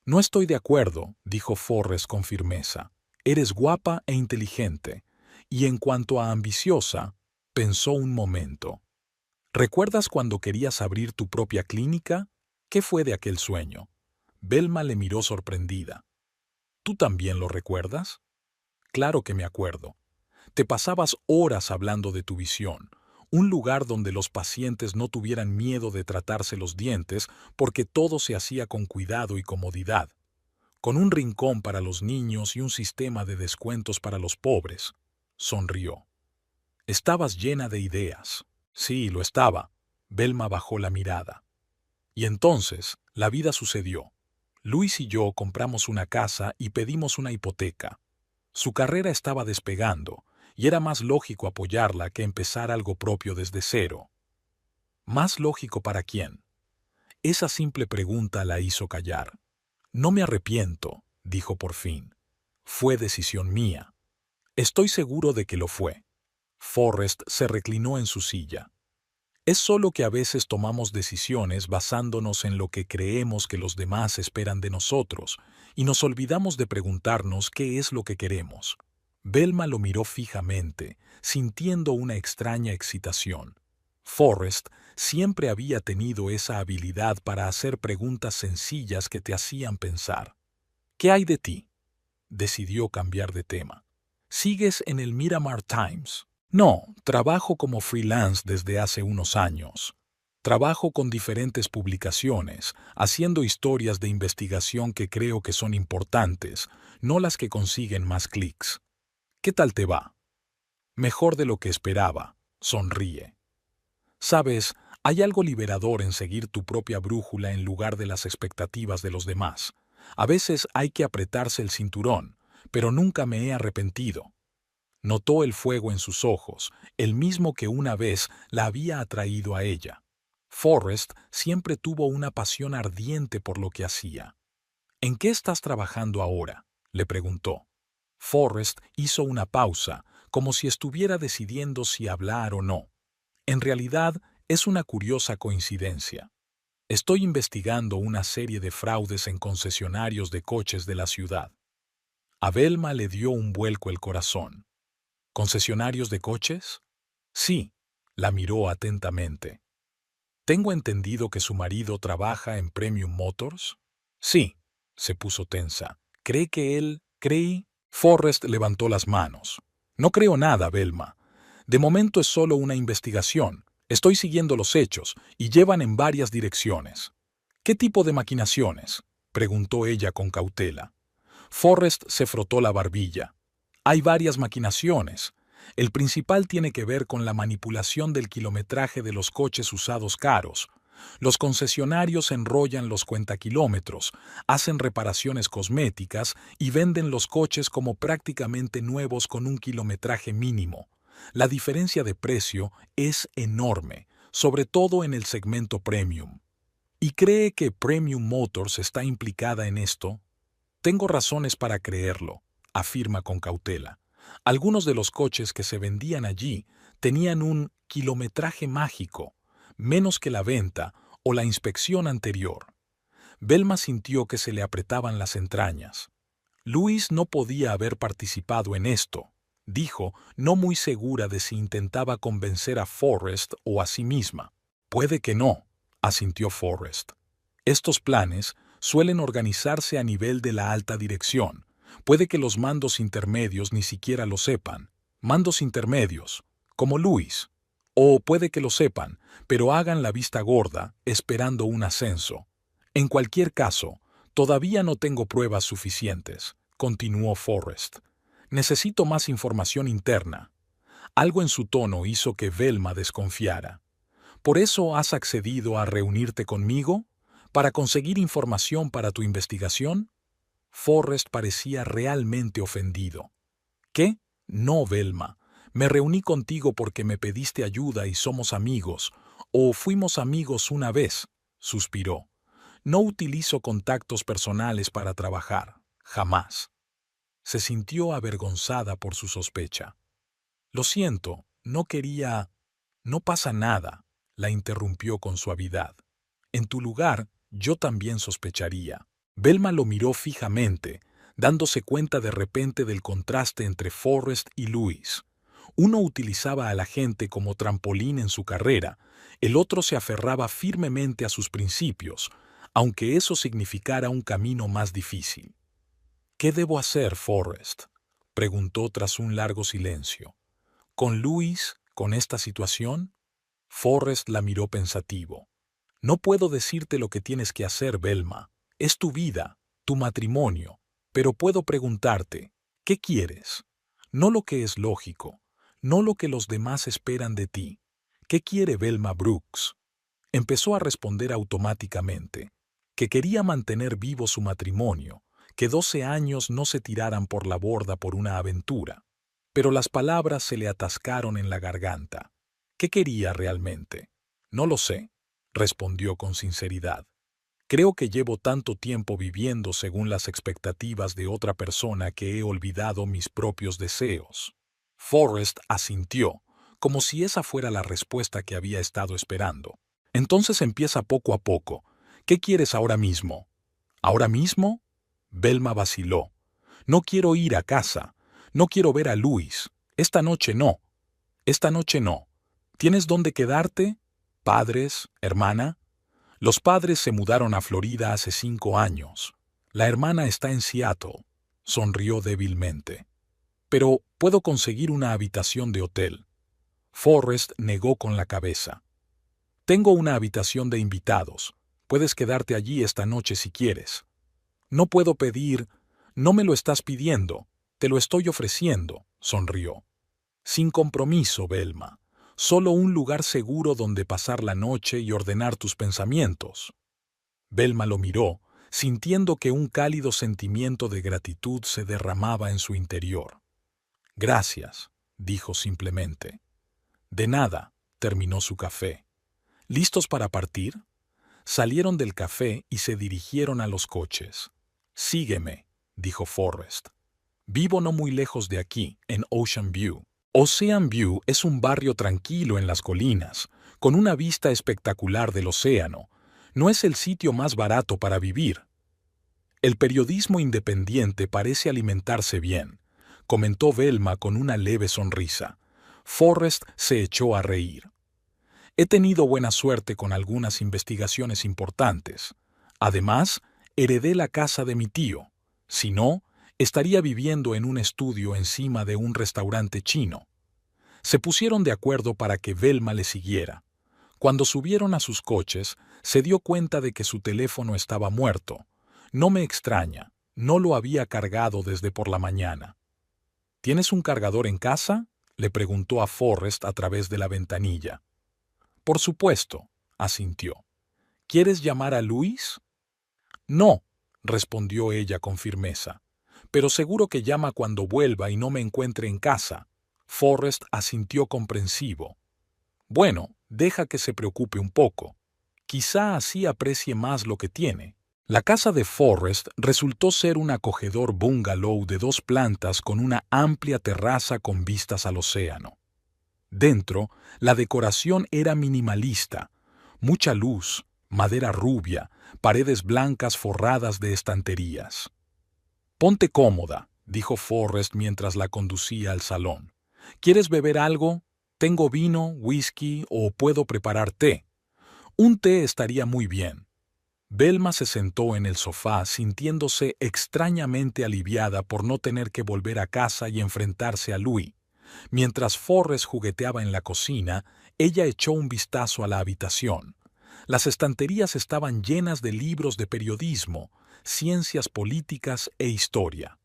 No estoy de acuerdo, dijo Forrest con firmeza. Eres guapa e inteligente. Y en cuanto a ambiciosa, pensó un momento. ¿Recuerdas cuando querías abrir tu propia clínica? ¿Qué fue de aquel sueño? Velma le miró sorprendida. ¿Tú también lo recuerdas? Claro que me acuerdo. Te pasabas horas hablando de tu visión, un lugar donde los pacientes no tuvieran miedo de tratarse los dientes porque todo se hacía con cuidado y comodidad, con un rincón para los niños y un sistema de descuentos para los pobres. Sonrió. Estabas llena de ideas. Sí, lo estaba. Velma bajó la mirada. Y entonces, la vida sucedió. Luis y yo compramos una casa y pedimos una hipoteca. Su carrera estaba despegando, y era más lógico apoyarla que empezar algo propio desde cero. ¿Más lógico para quién? Esa simple pregunta la hizo callar. No me arrepiento, dijo por fin. Fue decisión mía. Estoy seguro de que lo fue. Forrest se reclinó en su silla. Es solo que a veces tomamos decisiones basándonos en lo que creemos que los demás esperan de nosotros, y nos olvidamos de preguntarnos qué es lo que queremos. Velma lo miró fijamente, sintiendo una extraña excitación. Forrest siempre había tenido esa habilidad para hacer preguntas sencillas que te hacían pensar. ¿Qué hay de ti? Decidió cambiar de tema. ¿Sigues en el Miramar Times? No, trabajo como freelance desde hace unos años. Trabajo con diferentes publicaciones, haciendo historias de investigación que creo que son importantes, no las que consiguen más clics. ¿Qué tal te va? Mejor de lo que esperaba. Sonríe. Sabes, hay algo liberador en seguir tu propia brújula en lugar de las expectativas de los demás. A veces hay que apretarse el cinturón, pero nunca me he arrepentido. Notó el fuego en sus ojos, el mismo que una vez la había atraído a ella. Forrest siempre tuvo una pasión ardiente por lo que hacía. ¿En qué estás trabajando ahora?, le preguntó. Forrest hizo una pausa, como si estuviera decidiendo si hablar o no. En realidad, es una curiosa coincidencia. Estoy investigando una serie de fraudes en concesionarios de coches de la ciudad. A Velma le dio un vuelco el corazón. ¿Concesionarios de coches? Sí, la miró atentamente. ¿Tengo entendido que su marido trabaja en Premium Motors? Sí, se puso tensa. ¿Cree que él... Creí? Forrest levantó las manos. No creo nada, Velma. De momento es solo una investigación. Estoy siguiendo los hechos y llevan en varias direcciones. ¿Qué tipo de maquinaciones?, preguntó ella con cautela. Forrest se frotó la barbilla. Hay varias maquinaciones. El principal tiene que ver con la manipulación del kilometraje de los coches usados caros. Los concesionarios enrollan los cuentakilómetros, hacen reparaciones cosméticas y venden los coches como prácticamente nuevos con un kilometraje mínimo. La diferencia de precio es enorme, sobre todo en el segmento premium. ¿Y cree que Premium Motors está implicada en esto? Tengo razones para creerlo, afirma con cautela. Algunos de los coches que se vendían allí tenían un kilometraje mágico, menos que la venta o la inspección anterior. Velma sintió que se le apretaban las entrañas. Louise no podía haber participado en esto, dijo, no muy segura de si intentaba convencer a Forrest o a sí misma. Puede que no, asintió Forrest. Estos planes suelen organizarse a nivel de la alta dirección. Puede que los mandos intermedios ni siquiera lo sepan. Mandos intermedios, como Louise. O puede que lo sepan, pero hagan la vista gorda, esperando un ascenso. En cualquier caso, todavía no tengo pruebas suficientes, continuó Forrest. Necesito más información interna. Algo en su tono hizo que Velma desconfiara. ¿Por eso has accedido a reunirte conmigo? ¿Para conseguir información para tu investigación? Forrest parecía realmente ofendido. ¿Qué? No, Velma. Me reuní contigo porque me pediste ayuda y somos amigos, o fuimos amigos una vez, suspiró. No utilizo contactos personales para trabajar, jamás. Se sintió avergonzada por su sospecha. Lo siento, no quería... No pasa nada, la interrumpió con suavidad. En tu lugar, yo también sospecharía. Velma lo miró fijamente, dándose cuenta de repente del contraste entre Forrest y Louise. Uno utilizaba a la gente como trampolín en su carrera, el otro se aferraba firmemente a sus principios, aunque eso significara un camino más difícil. ¿Qué debo hacer, Forrest?, preguntó tras un largo silencio. ¿Con Louise, con esta situación? Forrest la miró pensativo. No puedo decirte lo que tienes que hacer, Velma. Es tu vida, tu matrimonio, pero puedo preguntarte, ¿qué quieres? No lo que es lógico, no lo que los demás esperan de ti. ¿Qué quiere Velma Brooks? Empezó a responder automáticamente, que quería mantener vivo su matrimonio, que 12 años no se tiraran por la borda por una aventura. Pero las palabras se le atascaron en la garganta. ¿Qué quería realmente? No lo sé, respondió con sinceridad. Creo que llevo tanto tiempo viviendo según las expectativas de otra persona que he olvidado mis propios deseos. Forrest asintió, como si esa fuera la respuesta que había estado esperando. Entonces empieza poco a poco. ¿Qué quieres ahora mismo? ¿Ahora mismo? Velma vaciló. No quiero ir a casa. No quiero ver a Louise. Esta noche no. Esta noche no. ¿Tienes dónde quedarte? ¿Padres? ¿Hermana? Los padres se mudaron a Florida hace 5 años. La hermana está en Seattle. Sonrió débilmente. Pero puedo conseguir una habitación de hotel. Forrest negó con la cabeza. Tengo una habitación de invitados. Puedes quedarte allí esta noche si quieres. No puedo pedir... No me lo estás pidiendo. Te lo estoy ofreciendo, sonrió. Sin compromiso, Velma. Solo un lugar seguro donde pasar la noche y ordenar tus pensamientos. Velma lo miró, sintiendo que un cálido sentimiento de gratitud se derramaba en su interior. Gracias, dijo simplemente. De nada, terminó su café. ¿Listos para partir? Salieron del café y se dirigieron a los coches. Sígueme, dijo Forrest. Vivo no muy lejos de aquí, en Ocean View. Ocean View es un barrio tranquilo en las colinas, con una vista espectacular del océano. No es el sitio más barato para vivir. El periodismo independiente parece alimentarse bien, comentó Velma con una leve sonrisa. Forrest se echó a reír. He tenido buena suerte con algunas investigaciones importantes. Además, heredé la casa de mi tío. Si no, estaría viviendo en un estudio encima de un restaurante chino. Se pusieron de acuerdo para que Velma le siguiera. Cuando subieron a sus coches, se dio cuenta de que su teléfono estaba muerto. No me extraña, no lo había cargado desde por la mañana. ¿Tienes un cargador en casa?, le preguntó a Forrest a través de la ventanilla. Por supuesto, asintió. ¿Quieres llamar a Luis? No, respondió ella con firmeza. Pero seguro que llama cuando vuelva y no me encuentre en casa. Forrest asintió comprensivo. Bueno, deja que se preocupe un poco. Quizá así aprecie más lo que tiene. La casa de Forrest resultó ser un acogedor bungalow de 2 plantas con una amplia terraza con vistas al océano. Dentro, la decoración era minimalista, mucha luz, madera rubia, paredes blancas forradas de estanterías. «Ponte cómoda», dijo Forrest mientras la conducía al salón. «¿Quieres beber algo? Tengo vino, whisky o puedo preparar té. Un té estaría muy bien». Velma se sentó en el sofá sintiéndose extrañamente aliviada por no tener que volver a casa y enfrentarse a Louis. Mientras Forrest jugueteaba en la cocina, ella echó un vistazo a la habitación. Las estanterías estaban llenas de libros de periodismo, ciencias políticas e historia.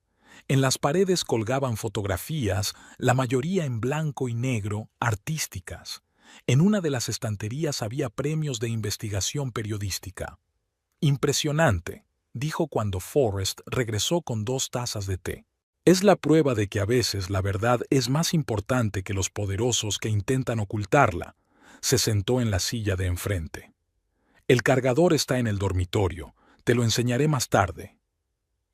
En las paredes colgaban fotografías, la mayoría en blanco y negro, artísticas. En una de las estanterías había premios de investigación periodística. «Impresionante», dijo cuando Forrest regresó con 2 tazas de té. «Es la prueba de que a veces la verdad es más importante que los poderosos que intentan ocultarla». Se sentó en la silla de enfrente. «El cargador está en el dormitorio. Te lo enseñaré más tarde».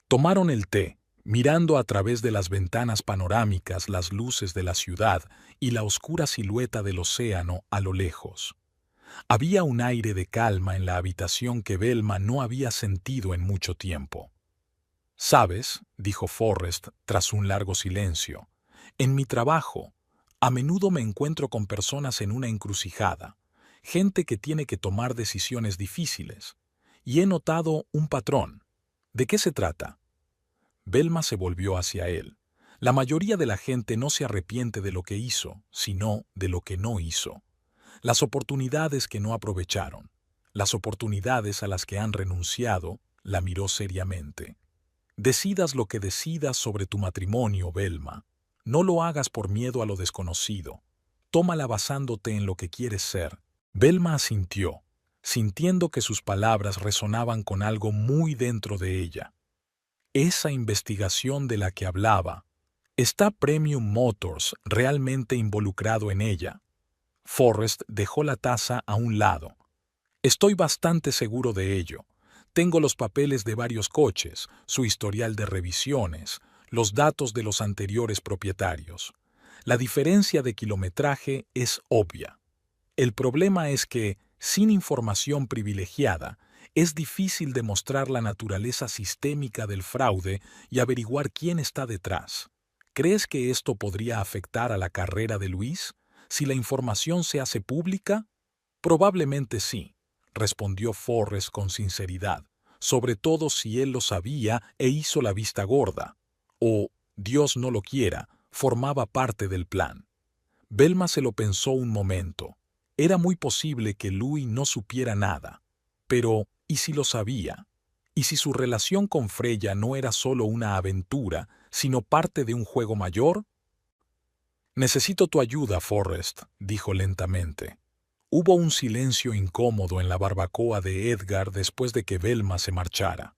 Tomaron el té, mirando a través de las ventanas panorámicas las luces de la ciudad y la oscura silueta del océano a lo lejos. Había un aire de calma en la habitación que Velma no había sentido en mucho tiempo. «¿Sabes?», dijo Forrest tras un largo silencio, «en mi trabajo, a menudo me encuentro con personas en una encrucijada, gente que tiene que tomar decisiones difíciles, y he notado un patrón. ¿De qué se trata?». Velma se volvió hacia él. La mayoría de la gente no se arrepiente de lo que hizo, sino de lo que no hizo. Las oportunidades que no aprovecharon, las oportunidades a las que han renunciado, la miró seriamente. «Decidas lo que decidas sobre tu matrimonio, Velma. No lo hagas por miedo a lo desconocido. Tómala basándote en lo que quieres ser». Velma asintió, sintiendo que sus palabras resonaban con algo muy dentro de ella. Esa investigación de la que hablaba, ¿está Premium Motors realmente involucrado en ella? Forrest dejó la taza a un lado. «Estoy bastante seguro de ello. Tengo los papeles de varios coches, su historial de revisiones, los datos de los anteriores propietarios. La diferencia de kilometraje es obvia. El problema es que, sin información privilegiada, es difícil demostrar la naturaleza sistémica del fraude y averiguar quién está detrás. ¿Crees que esto podría afectar a la carrera de Luis? Si la información se hace pública, probablemente sí», respondió Forrest con sinceridad, sobre todo si él lo sabía e hizo la vista gorda, o, Dios no lo quiera, formaba parte del plan. Velma se lo pensó un momento. Era muy posible que Louis no supiera nada. Pero, ¿y si lo sabía? ¿Y si su relación con Freya no era solo una aventura, sino parte de un juego mayor? «Necesito tu ayuda, Forrest», dijo lentamente. Hubo un silencio incómodo en la barbacoa de Edgar después de que Velma se marchara.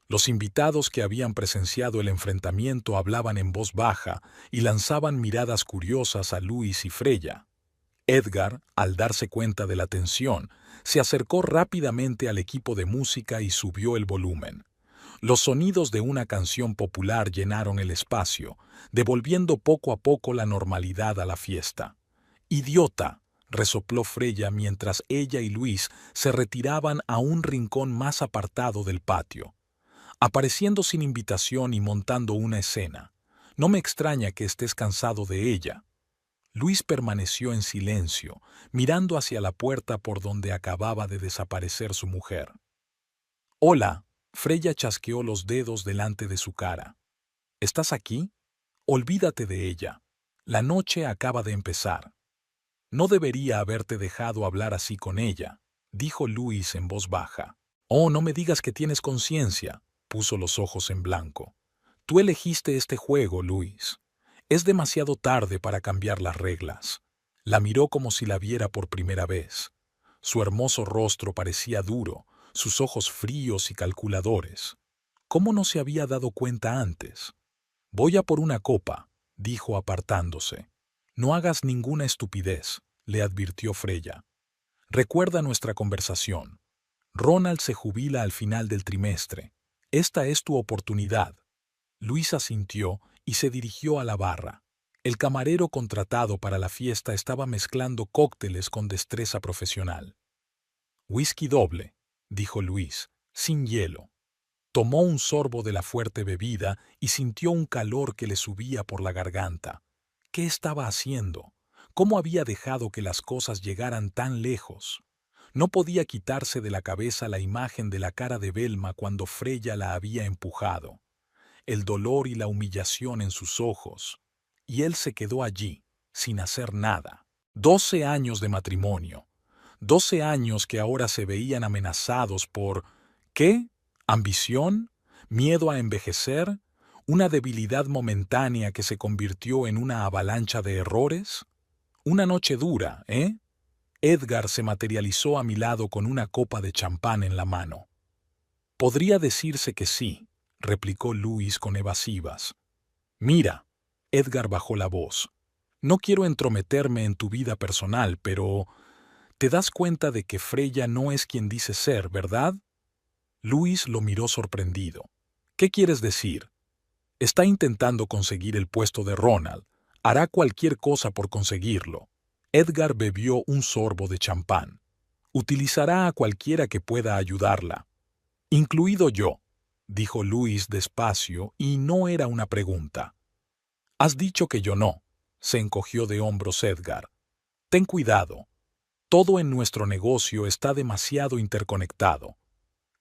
Los invitados que habían presenciado el enfrentamiento hablaban en voz baja y lanzaban miradas curiosas a Luis y Freya. Edgar, al darse cuenta de la tensión, se acercó rápidamente al equipo de música y subió el volumen. Los sonidos de una canción popular llenaron el espacio, devolviendo poco a poco la normalidad a la fiesta. «Idiota», resopló Freya mientras ella y Luis se retiraban a un rincón más apartado del patio, apareciendo sin invitación y montando una escena. «No me extraña que estés cansado de ella». Luis permaneció en silencio, mirando hacia la puerta por donde acababa de desaparecer su mujer. «Hola», Freya chasqueó los dedos delante de su cara. «¿Estás aquí? Olvídate de ella». La noche acaba de empezar. No debería haberte dejado hablar así con ella, dijo Luis en voz baja. Oh, no me digas que tienes conciencia, puso los ojos en blanco. Tú elegiste este juego, Luis. Es demasiado tarde para cambiar las reglas. La miró como si la viera por primera vez. Su hermoso rostro parecía duro, sus ojos fríos y calculadores. ¿Cómo no se había dado cuenta antes? Voy a por una copa, dijo apartándose. No hagas ninguna estupidez, le advirtió Freya. Recuerda nuestra conversación. Ronald se jubila al final del trimestre. Esta es tu oportunidad. Luis asintió y se dirigió a la barra. El camarero contratado para la fiesta estaba mezclando cócteles con destreza profesional. Whisky doble, dijo Luis, sin hielo. Tomó un sorbo de la fuerte bebida y sintió un calor que le subía por la garganta. ¿Qué estaba haciendo? ¿Cómo había dejado que las cosas llegaran tan lejos? No podía quitarse de la cabeza la imagen de la cara de Velma cuando Freya la había empujado, el dolor y la humillación en sus ojos, y él se quedó allí, sin hacer nada. 12 años de matrimonio, 12 años que ahora se veían amenazados por... ¿qué? ¿Ambición? ¿Miedo a envejecer? ¿Una debilidad momentánea que se convirtió en una avalancha de errores? Una noche dura, ¿eh? Edgar se materializó a mi lado con una copa de champán en la mano. Podría decirse que sí, replicó Luis con evasivas. Mira, Edgar bajó la voz. No quiero entrometerme en tu vida personal, pero... ¿te das cuenta de que Freya no es quien dice ser, verdad? Luis lo miró sorprendido. ¿Qué quieres decir? Está intentando conseguir el puesto de Ronald. Hará cualquier cosa por conseguirlo. Edgar bebió un sorbo de champán. Utilizará a cualquiera que pueda ayudarla. Incluido yo, dijo Luis despacio, y no era una pregunta. Has dicho que yo no, se encogió de hombros Edgar. Ten cuidado. Todo en nuestro negocio está demasiado interconectado.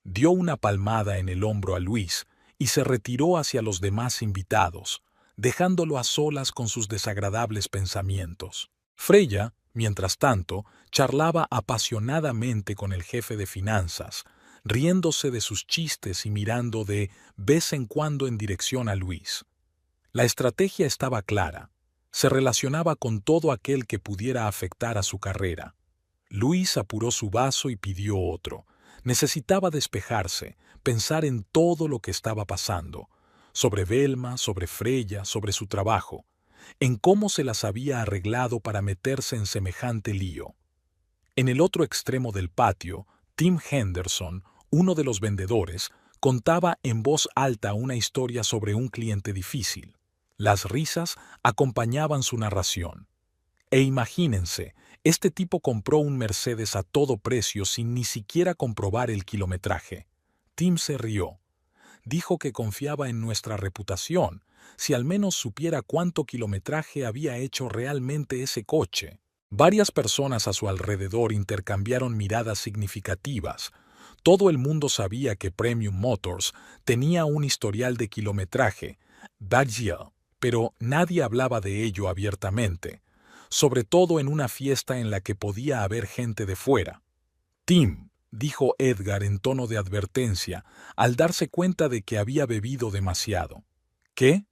Dio una palmada en el hombro a Luis y se retiró hacia los demás invitados, dejándolo a solas con sus desagradables pensamientos. Freya, mientras tanto, charlaba apasionadamente con el jefe de finanzas, riéndose de sus chistes y mirando de vez en cuando en dirección a Luis. La estrategia estaba clara. Se relacionaba con todo aquel que pudiera afectar a su carrera. Luis apuró su vaso y pidió otro. Necesitaba despejarse, pensar en todo lo que estaba pasando, sobre Velma, sobre Freya, sobre su trabajo, en cómo se las había arreglado para meterse en semejante lío. En el otro extremo del patio, Tim Henderson, uno de los vendedores, contaba en voz alta una historia sobre un cliente difícil. Las risas acompañaban su narración. E imagínense, este tipo compró un Mercedes a todo precio sin ni siquiera comprobar el kilometraje. Tim se rió. Dijo que confiaba en nuestra reputación, si al menos supiera cuánto kilometraje había hecho realmente ese coche. Varias personas a su alrededor intercambiaron miradas significativas. Todo el mundo sabía que Premium Motors tenía un historial de kilometraje, pero nadie hablaba de ello abiertamente, sobre todo en una fiesta en la que podía haber gente de fuera. Tim, dijo Edgar en tono de advertencia, al darse cuenta de que había bebido demasiado. ¿Qué?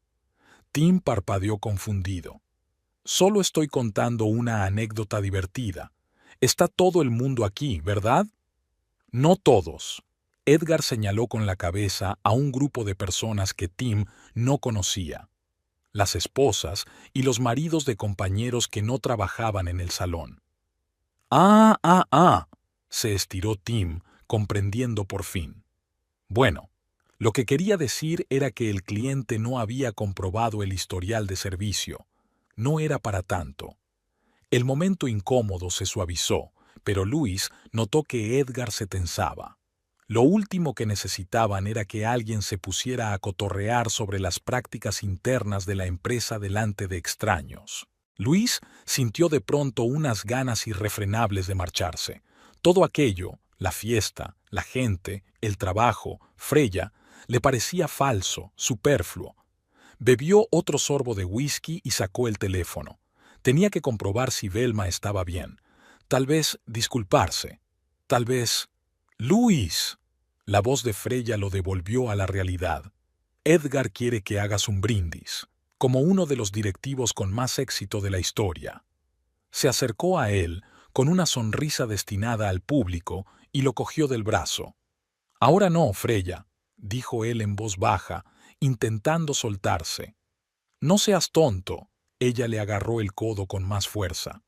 Tim parpadeó confundido. Solo estoy contando una anécdota divertida. Está todo el mundo aquí, ¿verdad? No todos. Edgar señaló con la cabeza a un grupo de personas que Tim no conocía. Las esposas y los maridos de compañeros que no trabajaban en el salón. Se estiró Tim, comprendiendo por fin. Bueno, lo que quería decir era que el cliente no había comprobado el historial de servicio. No era para tanto. El momento incómodo se suavizó, pero Luis notó que Edgar se tensaba. Lo último que necesitaban era que alguien se pusiera a cotorrear sobre las prácticas internas de la empresa delante de extraños. Luis sintió de pronto unas ganas irrefrenables de marcharse. Todo aquello, la fiesta, la gente, el trabajo, Freya, le parecía falso, superfluo. Bebió otro sorbo de whisky y sacó el teléfono. Tenía que comprobar si Velma estaba bien. Tal vez disculparse. Tal vez... ¡Luis! La voz de Freya lo devolvió a la realidad. Edgar quiere que hagas un brindis, como uno de los directivos con más éxito de la historia. Se acercó a él con una sonrisa destinada al público y lo cogió del brazo. Ahora no, Freya, dijo él en voz baja, intentando soltarse. No seas tonto. Ella le agarró el codo con más fuerza.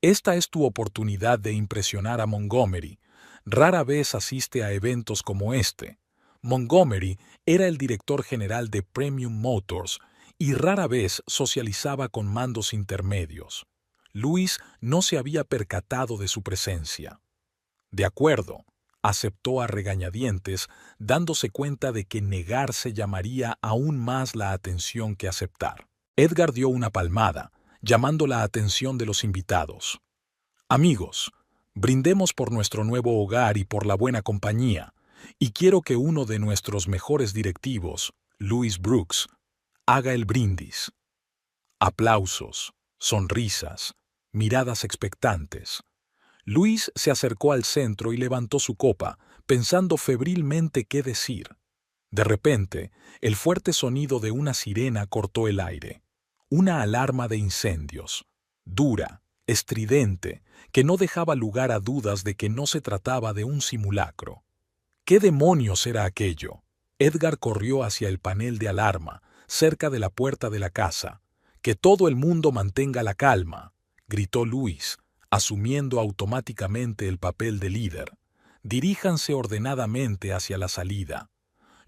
Esta es tu oportunidad de impresionar a Montgomery. Rara vez asiste a eventos como este. Montgomery era el director general de Premium Motors y rara vez socializaba con mandos intermedios. Luis no se había percatado de su presencia. De acuerdo, aceptó a regañadientes, dándose cuenta de que negarse llamaría aún más la atención que aceptar. Edgar dio una palmada, llamando la atención de los invitados. Amigos, brindemos por nuestro nuevo hogar y por la buena compañía, y quiero que uno de nuestros mejores directivos, Louis Brooks, haga el brindis. Aplausos, sonrisas, miradas expectantes. Luis se acercó al centro y levantó su copa, pensando febrilmente qué decir. De repente, el fuerte sonido de una sirena cortó el aire. Una alarma de incendios, dura, estridente, que no dejaba lugar a dudas de que no se trataba de un simulacro. ¿Qué demonios era aquello? Edgar corrió hacia el panel de alarma, cerca de la puerta de la casa. «Que todo el mundo mantenga la calma», gritó Luis, asumiendo automáticamente el papel de líder. «Diríjanse ordenadamente hacia la salida».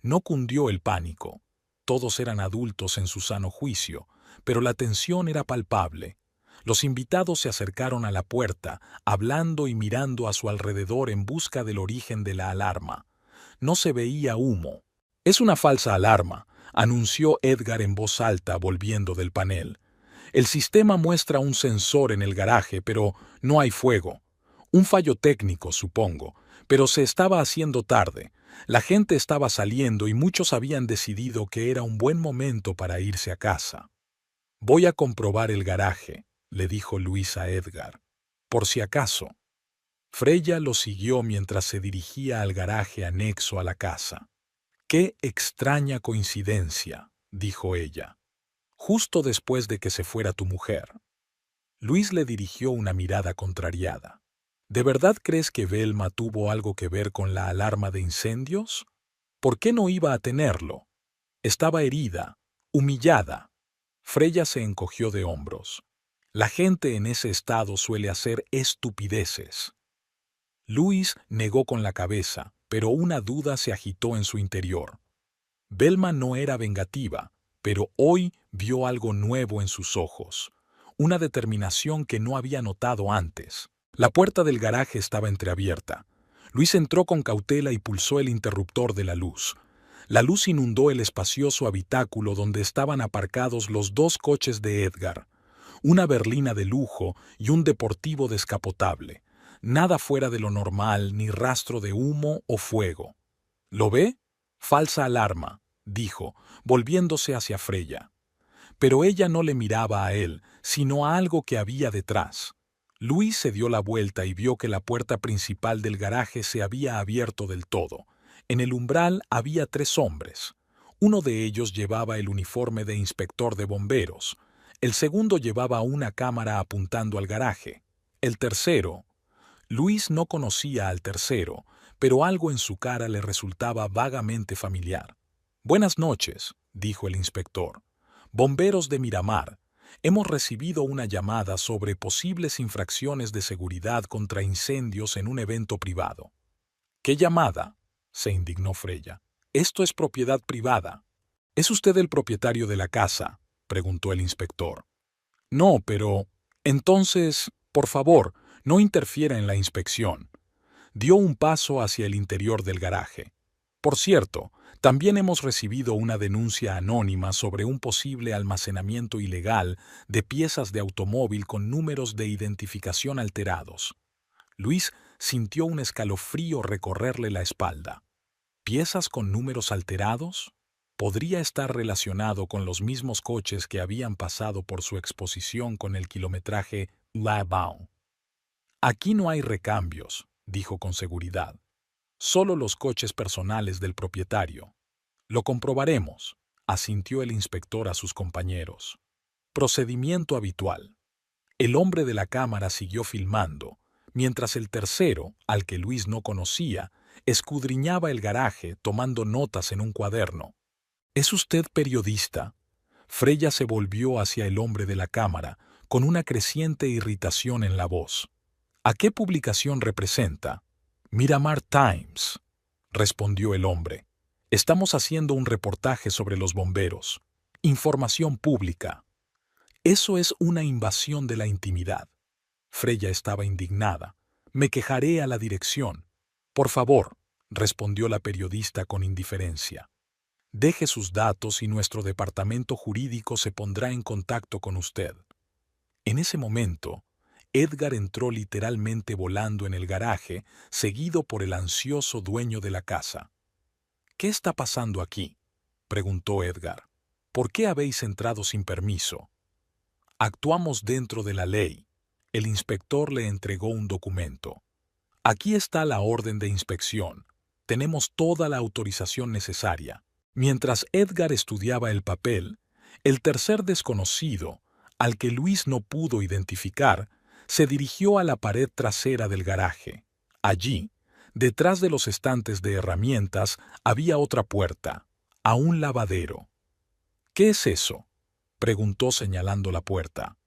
No cundió el pánico. Todos eran adultos en su sano juicio, pero la tensión era palpable. Los invitados se acercaron a la puerta, hablando y mirando a su alrededor en busca del origen de la alarma. No se veía humo. «Es una falsa alarma», anunció Edgar en voz alta, volviendo del panel. «El sistema muestra un sensor en el garaje, pero no hay fuego. Un fallo técnico, supongo, pero se estaba haciendo tarde. La gente estaba saliendo y muchos habían decidido que era un buen momento para irse a casa». «Voy a comprobar el garaje», le dijo Luis a Edgar. «Por si acaso». Freya lo siguió mientras se dirigía al garaje anexo a la casa. «Qué extraña coincidencia», dijo ella. «Justo después de que se fuera tu mujer». Luis le dirigió una mirada contrariada. «¿De verdad crees que Velma tuvo algo que ver con la alarma de incendios? ¿Por qué no iba a tenerlo? Estaba herida, humillada». Freya se encogió de hombros. «La gente en ese estado suele hacer estupideces». Luis negó con la cabeza, pero una duda se agitó en su interior. Velma no era vengativa, pero hoy vio algo nuevo en sus ojos, una determinación que no había notado antes. La puerta del garaje estaba entreabierta. Luis entró con cautela y pulsó el interruptor de la luz. La luz inundó el espacioso habitáculo donde estaban aparcados los dos coches de Edgar, una berlina de lujo y un deportivo descapotable. Nada fuera de lo normal, ni rastro de humo o fuego. «¿Lo ve? Falsa alarma», dijo, volviéndose hacia Freya. Pero ella no le miraba a él, sino a algo que había detrás. Luis se dio la vuelta y vio que la puerta principal del garaje se había abierto del todo. En el umbral había 3 hombres. Uno de ellos llevaba el uniforme de inspector de bomberos. El segundo llevaba una cámara apuntando al garaje. El tercero... Luis no conocía al tercero, pero algo en su cara le resultaba vagamente familiar. «Buenas noches», dijo el inspector. «Bomberos de Miramar. Hemos recibido una llamada sobre posibles infracciones de seguridad contra incendios en un evento privado». «¿Qué llamada?», se indignó Freya. «Esto es propiedad privada». «¿Es usted el propietario de la casa?», preguntó el inspector. «No, pero... Entonces, por favor, no interfiera en la inspección». Dio un paso hacia el interior del garaje. «Por cierto, también hemos recibido una denuncia anónima sobre un posible almacenamiento ilegal de piezas de automóvil con números de identificación alterados». Luis sintió un escalofrío recorrerle la espalda. «¿Piezas con números alterados?». Podría estar relacionado con los mismos coches que habían pasado por su exposición con el kilometraje Labao. Aquí no hay recambios, dijo con seguridad. Solo los coches personales del propietario. Lo comprobaremos, asintió el inspector a sus compañeros. Procedimiento habitual. El hombre de la cámara siguió filmando, mientras el tercero, al que Luis no conocía, escudriñaba el garaje tomando notas en un cuaderno. ¿Es usted periodista? Freya se volvió hacia el hombre de la cámara, con una creciente irritación en la voz. ¿A qué publicación representa? Miramar Times, respondió el hombre. Estamos haciendo un reportaje sobre los bomberos. Información pública. Eso es una invasión de la intimidad. Freya estaba indignada. Me quejaré a la dirección. Por favor, respondió la periodista con indiferencia. Deje sus datos y nuestro departamento jurídico se pondrá en contacto con usted. En ese momento, Edgar entró literalmente volando en el garaje, seguido por el ansioso dueño de la casa. ¿Qué está pasando aquí?, preguntó Edgar. ¿Por qué habéis entrado sin permiso? Actuamos dentro de la ley. El inspector le entregó un documento. Aquí está la orden de inspección. Tenemos toda la autorización necesaria. Mientras Edgar estudiaba el papel, el tercer desconocido, al que Luis no pudo identificar, se dirigió a la pared trasera del garaje. Allí, detrás de los estantes de herramientas, había otra puerta, a un lavadero. ¿Qué es eso?, preguntó señalando la puerta.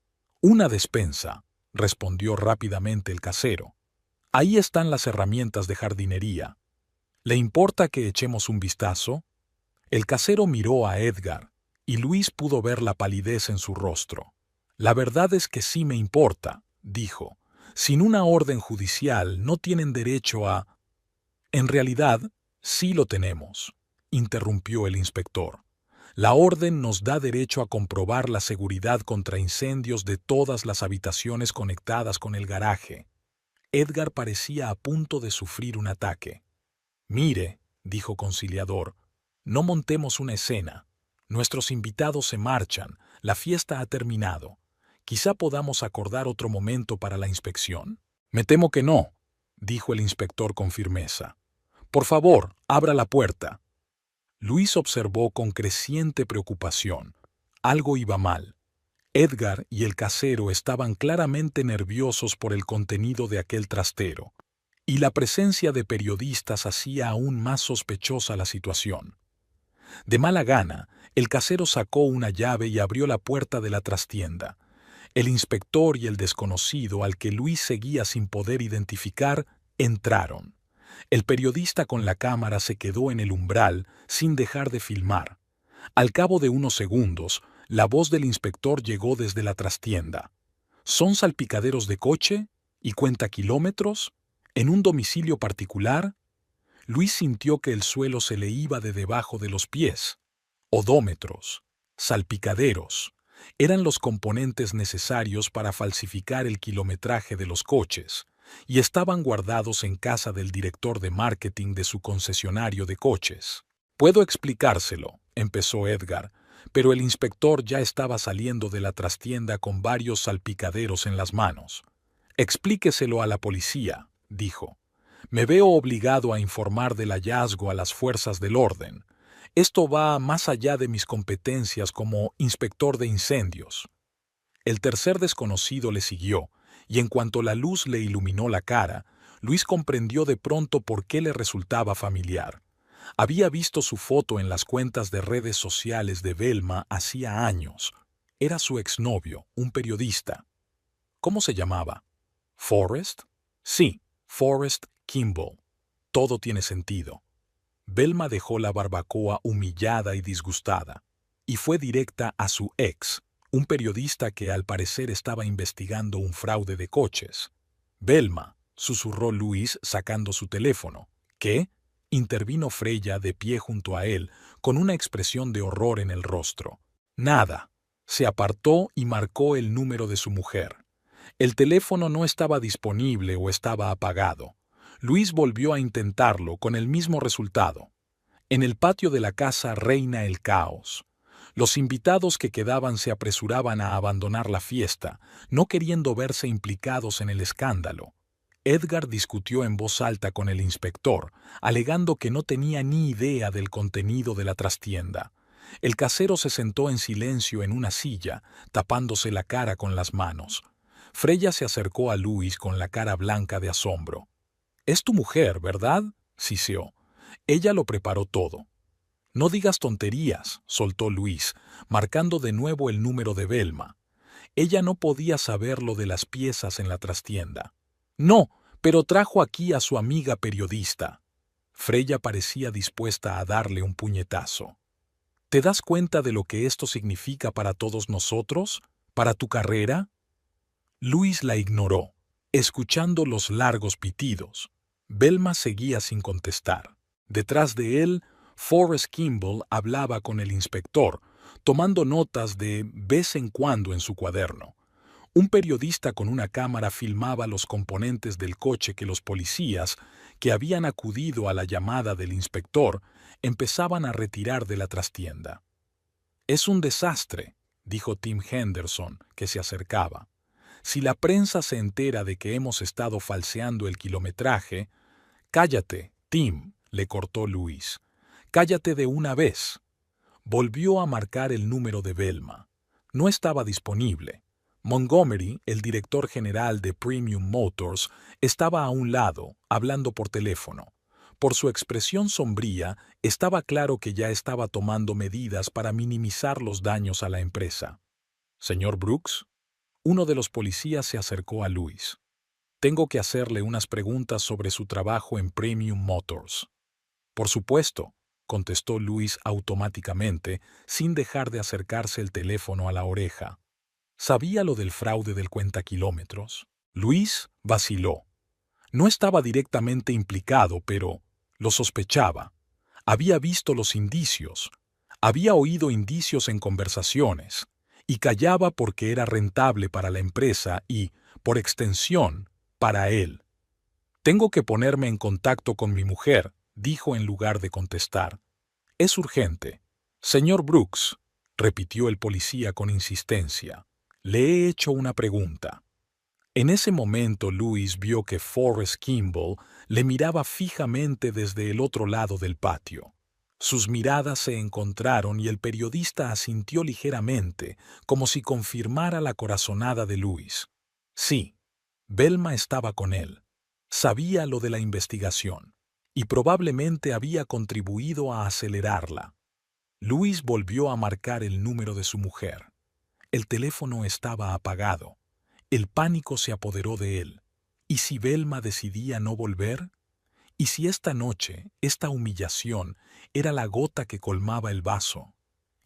Una despensa, respondió rápidamente el casero. Ahí están las herramientas de jardinería. ¿Le importa que echemos un vistazo? El casero miró a Edgar, y Luis pudo ver la palidez en su rostro. La verdad es que sí me importa, dijo. Sin una orden judicial no tienen derecho a... En realidad, sí lo tenemos, interrumpió el inspector. La orden nos da derecho a comprobar la seguridad contra incendios de todas las habitaciones conectadas con el garaje. Edgar parecía a punto de sufrir un ataque. Mire, dijo conciliador, no montemos una escena. Nuestros invitados se marchan, la fiesta ha terminado. Quizá podamos acordar otro momento para la inspección. Me temo que no, dijo el inspector con firmeza. Por favor, abra la puerta. Luis observó con creciente preocupación. Algo iba mal. Edgar y el casero estaban claramente nerviosos por el contenido de aquel trastero, y la presencia de periodistas hacía aún más sospechosa la situación. De mala gana, el casero sacó una llave y abrió la puerta de la trastienda. El inspector y el desconocido, al que Luis seguía sin poder identificar, entraron. El periodista con la cámara se quedó en el umbral sin dejar de filmar. Al cabo de unos segundos, la voz del inspector llegó desde la trastienda. ¿Son salpicaderos de coche? ¿Y cuenta kilómetros? ¿En un domicilio particular? Luis sintió que el suelo se le iba de debajo de los pies. Odómetros, salpicaderos, eran los componentes necesarios para falsificar el kilometraje de los coches, y estaban guardados en casa del director de marketing de su concesionario de coches. Puedo explicárselo, empezó Edgar, pero el inspector ya estaba saliendo de la trastienda con varios salpicaderos en las manos. Explíqueselo a la policía, dijo. Me veo obligado a informar del hallazgo a las fuerzas del orden. Esto va más allá de mis competencias como inspector de incendios. El tercer desconocido le siguió, y en cuanto la luz le iluminó la cara, Luis comprendió de pronto por qué le resultaba familiar. Había visto su foto en las cuentas de redes sociales de Velma hacía años. Era su exnovio, un periodista. ¿Cómo se llamaba? ¿Forrest? Sí, Forrest Kimball. Todo tiene sentido. Velma dejó la barbacoa humillada y disgustada, y fue directa a su ex, un periodista que al parecer estaba investigando un fraude de coches. Velma, susurró Luis sacando su teléfono. ¿Qué? Intervino Freya de pie junto a él, con una expresión de horror en el rostro. Nada. Se apartó y marcó el número de su mujer. El teléfono no estaba disponible o estaba apagado. Luis volvió a intentarlo con el mismo resultado. En el patio de la casa reina el caos. Los invitados que quedaban se apresuraban a abandonar la fiesta, no queriendo verse implicados en el escándalo. Edgar discutió en voz alta con el inspector, alegando que no tenía ni idea del contenido de la trastienda. El casero se sentó en silencio en una silla, tapándose la cara con las manos. Freya se acercó a Luis con la cara blanca de asombro. «Es tu mujer, ¿verdad?», siseó. «Ella lo preparó todo». «No digas tonterías», soltó Luis, marcando de nuevo el número de Velma. Ella no podía saber lo de las piezas en la trastienda. «No, pero trajo aquí a su amiga periodista». Freya parecía dispuesta a darle un puñetazo. «¿Te das cuenta de lo que esto significa para todos nosotros? ¿Para tu carrera?». Luis la ignoró, escuchando los largos pitidos. Velma seguía sin contestar. Detrás de él, Forrest Kimball hablaba con el inspector, tomando notas de vez en cuando en su cuaderno. Un periodista con una cámara filmaba los componentes del coche que los policías, que habían acudido a la llamada del inspector, empezaban a retirar de la trastienda. «Es un desastre», dijo Tim Henderson, que se acercaba. «Si la prensa se entera de que hemos estado falseando el kilometraje...». «Cállate, Tim», le cortó Luis. «Cállate de una vez». Volvió a marcar el número de Velma. No estaba disponible. Montgomery, el director general de Premium Motors, estaba a un lado, hablando por teléfono. Por su expresión sombría, estaba claro que ya estaba tomando medidas para minimizar los daños a la empresa. «Señor Brooks». Uno de los policías se acercó a Luis. «Tengo que hacerle unas preguntas sobre su trabajo en Premium Motors». «Por supuesto», contestó Luis automáticamente, sin dejar de acercarse el teléfono a la oreja. ¿Sabía lo del fraude del cuentakilómetros? Luis vaciló. No estaba directamente implicado, pero lo sospechaba. Había visto los indicios. Había oído indicios en conversaciones. Y callaba porque era rentable para la empresa y, por extensión, para él. «Tengo que ponerme en contacto con mi mujer», dijo en lugar de contestar. «Es urgente». «Señor Brooks», repitió el policía con insistencia, «le he hecho una pregunta». En ese momento Luis vio que Forrest Kimball le miraba fijamente desde el otro lado del patio. Sus miradas se encontraron y el periodista asintió ligeramente, como si confirmara la corazonada de Luis. Sí, Velma estaba con él. Sabía lo de la investigación y probablemente había contribuido a acelerarla. Luis volvió a marcar el número de su mujer. El teléfono estaba apagado. El pánico se apoderó de él. ¿Y si Velma decidía no volver? ¿Y si esta noche, esta humillación, era la gota que colmaba el vaso?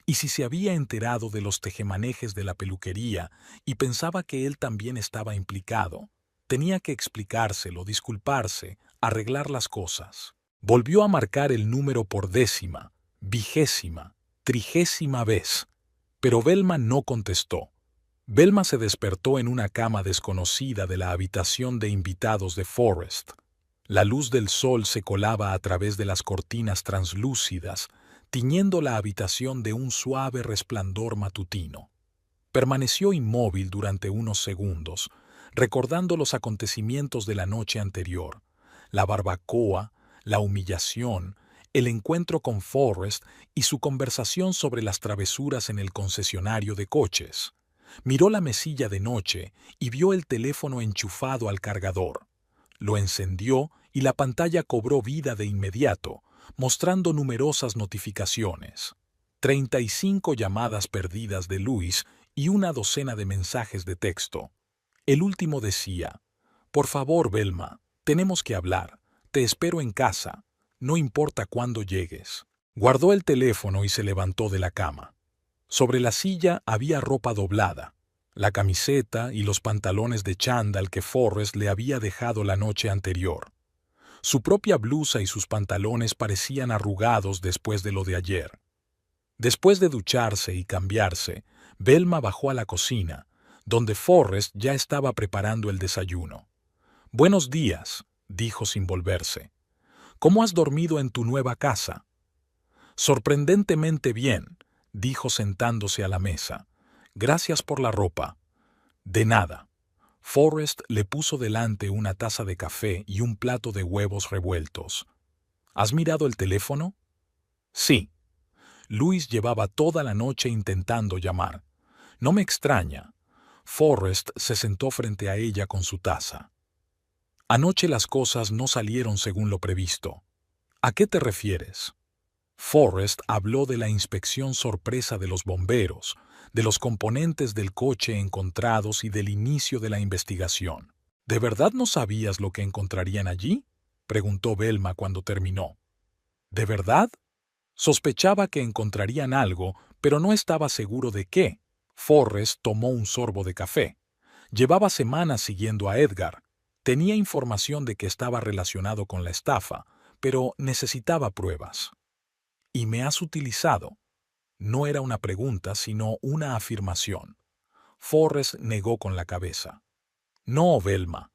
¿Y si se había enterado de los tejemanejes de la peluquería y pensaba que él también estaba implicado? Tenía que explicárselo, disculparse, arreglar las cosas. Volvió a marcar el número por 10ª, 20ª, 30ª vez. Pero Velma no contestó. Velma se despertó en una cama desconocida de la habitación de invitados de Forrest. La luz del sol se colaba a través de las cortinas translúcidas, tiñendo la habitación de un suave resplandor matutino. Permaneció inmóvil durante unos segundos, recordando los acontecimientos de la noche anterior, la barbacoa, la humillación, el encuentro con Forrest y su conversación sobre las travesuras en el concesionario de coches. Miró la mesilla de noche y vio el teléfono enchufado al cargador. Lo encendió y la pantalla cobró vida de inmediato, mostrando numerosas notificaciones. 35 llamadas perdidas de Luis y una docena de mensajes de texto. El último decía: «Por favor, Velma, tenemos que hablar. Te espero en casa. No importa cuándo llegues». Guardó el teléfono y se levantó de la cama. Sobre la silla había ropa doblada, la camiseta y los pantalones de chándal que Forrest le había dejado la noche anterior. Su propia blusa y sus pantalones parecían arrugados después de lo de ayer. Después de ducharse y cambiarse, Velma bajó a la cocina, donde Forrest ya estaba preparando el desayuno. «Buenos días», dijo sin volverse. «¿Cómo has dormido en tu nueva casa?». Sorprendentemente bien, dijo sentándose a la mesa. Gracias por la ropa. De nada. Forrest le puso delante una taza de café y un plato de huevos revueltos. ¿Has mirado el teléfono? Sí. Luis llevaba toda la noche intentando llamar. No me extraña. Forrest se sentó frente a ella con su taza. Anoche las cosas no salieron según lo previsto. ¿A qué te refieres? Forrest habló de la inspección sorpresa de los bomberos, de los componentes del coche encontrados y del inicio de la investigación. ¿De verdad no sabías lo que encontrarían allí?, preguntó Velma cuando terminó. ¿De verdad? Sospechaba que encontrarían algo, pero no estaba seguro de qué. Forrest tomó un sorbo de café. Llevaba semanas siguiendo a Edgar. Tenía información de que estaba relacionado con la estafa, pero necesitaba pruebas. ¿Y me has utilizado? No era una pregunta, sino una afirmación. Forrest negó con la cabeza. No, Velma.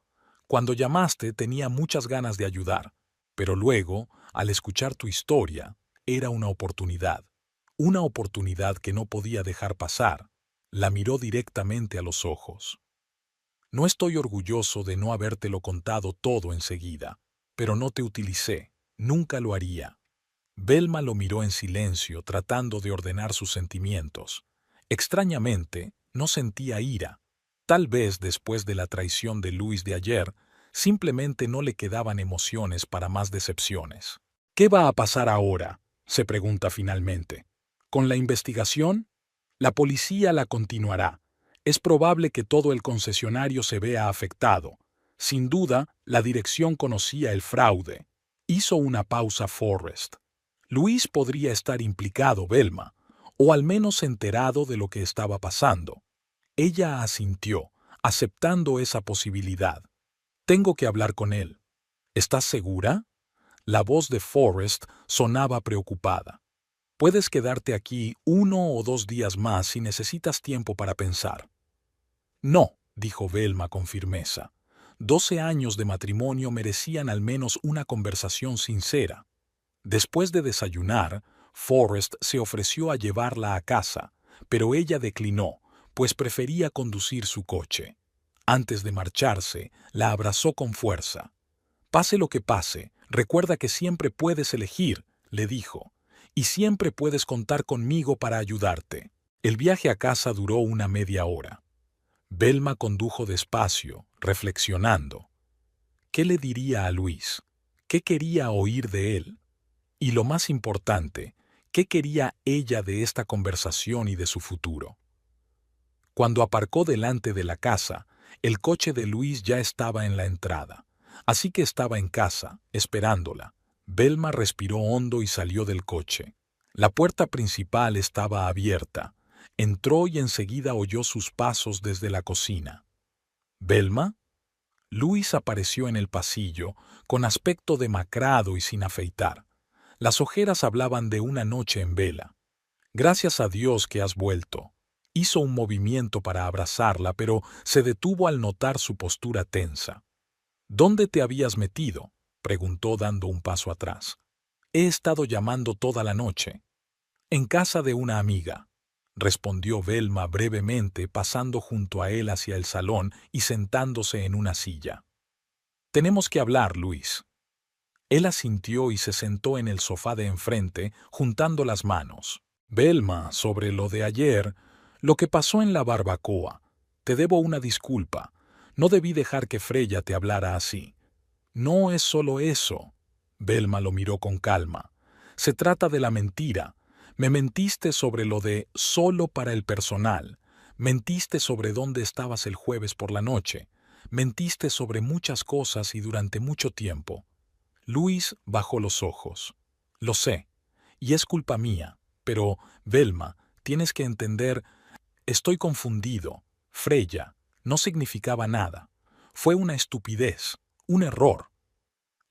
Cuando llamaste tenía muchas ganas de ayudar, pero luego, al escuchar tu historia, era una oportunidad. Una oportunidad que no podía dejar pasar. La miró directamente a los ojos. No estoy orgulloso de no habértelo contado todo enseguida, pero no te utilicé. Nunca lo haría. Velma lo miró en silencio, tratando de ordenar sus sentimientos. Extrañamente, no sentía ira. Tal vez después de la traición de Luis de ayer, simplemente no le quedaban emociones para más decepciones. ¿Qué va a pasar ahora?, se pregunta finalmente. ¿Con la investigación? La policía la continuará. Es probable que todo el concesionario se vea afectado. Sin duda, la dirección conocía el fraude. Hizo una pausa Forrest. Luis podría estar implicado, Velma, o al menos enterado de lo que estaba pasando. Ella asintió, aceptando esa posibilidad. Tengo que hablar con él. ¿Estás segura? La voz de Forrest sonaba preocupada. Puedes quedarte aquí 1 o 2 días más si necesitas tiempo para pensar. No, dijo Velma con firmeza. 12 años de matrimonio merecían al menos una conversación sincera. Después de desayunar, Forrest se ofreció a llevarla a casa, pero ella declinó, pues prefería conducir su coche. Antes de marcharse, la abrazó con fuerza. Pase lo que pase, recuerda que siempre puedes elegir, le dijo, y siempre puedes contar conmigo para ayudarte. El viaje a casa duró una media hora. Velma condujo despacio, reflexionando. ¿Qué le diría a Luis? ¿Qué quería oír de él? Y lo más importante, ¿qué quería ella de esta conversación y de su futuro? Cuando aparcó delante de la casa, el coche de Luis ya estaba en la entrada, así que estaba en casa, esperándola. Velma respiró hondo y salió del coche. La puerta principal estaba abierta. Entró y enseguida oyó sus pasos desde la cocina. ¿Velma? Luis apareció en el pasillo, con aspecto demacrado y sin afeitar. Las ojeras hablaban de una noche en vela. Gracias a Dios que has vuelto. Hizo un movimiento para abrazarla, pero se detuvo al notar su postura tensa. ¿Dónde te habías metido?, preguntó dando un paso atrás. He estado llamando toda la noche. En casa de una amiga, respondió Velma brevemente, pasando junto a él hacia el salón y sentándose en una silla. Tenemos que hablar, Luis. Él asintió y se sentó en el sofá de enfrente, juntando las manos. Velma, sobre lo de ayer, lo que pasó en la barbacoa. Te debo una disculpa. No debí dejar que Freya te hablara así. No es solo eso. Velma lo miró con calma. Se trata de la mentira. Me mentiste sobre lo de solo para el personal. Mentiste sobre dónde estabas el jueves por la noche. Mentiste sobre muchas cosas y durante mucho tiempo. Luis bajó los ojos. Lo sé, y es culpa mía, pero, Velma, tienes que entender, estoy confundido. Freya no significaba nada. Fue una estupidez, un error.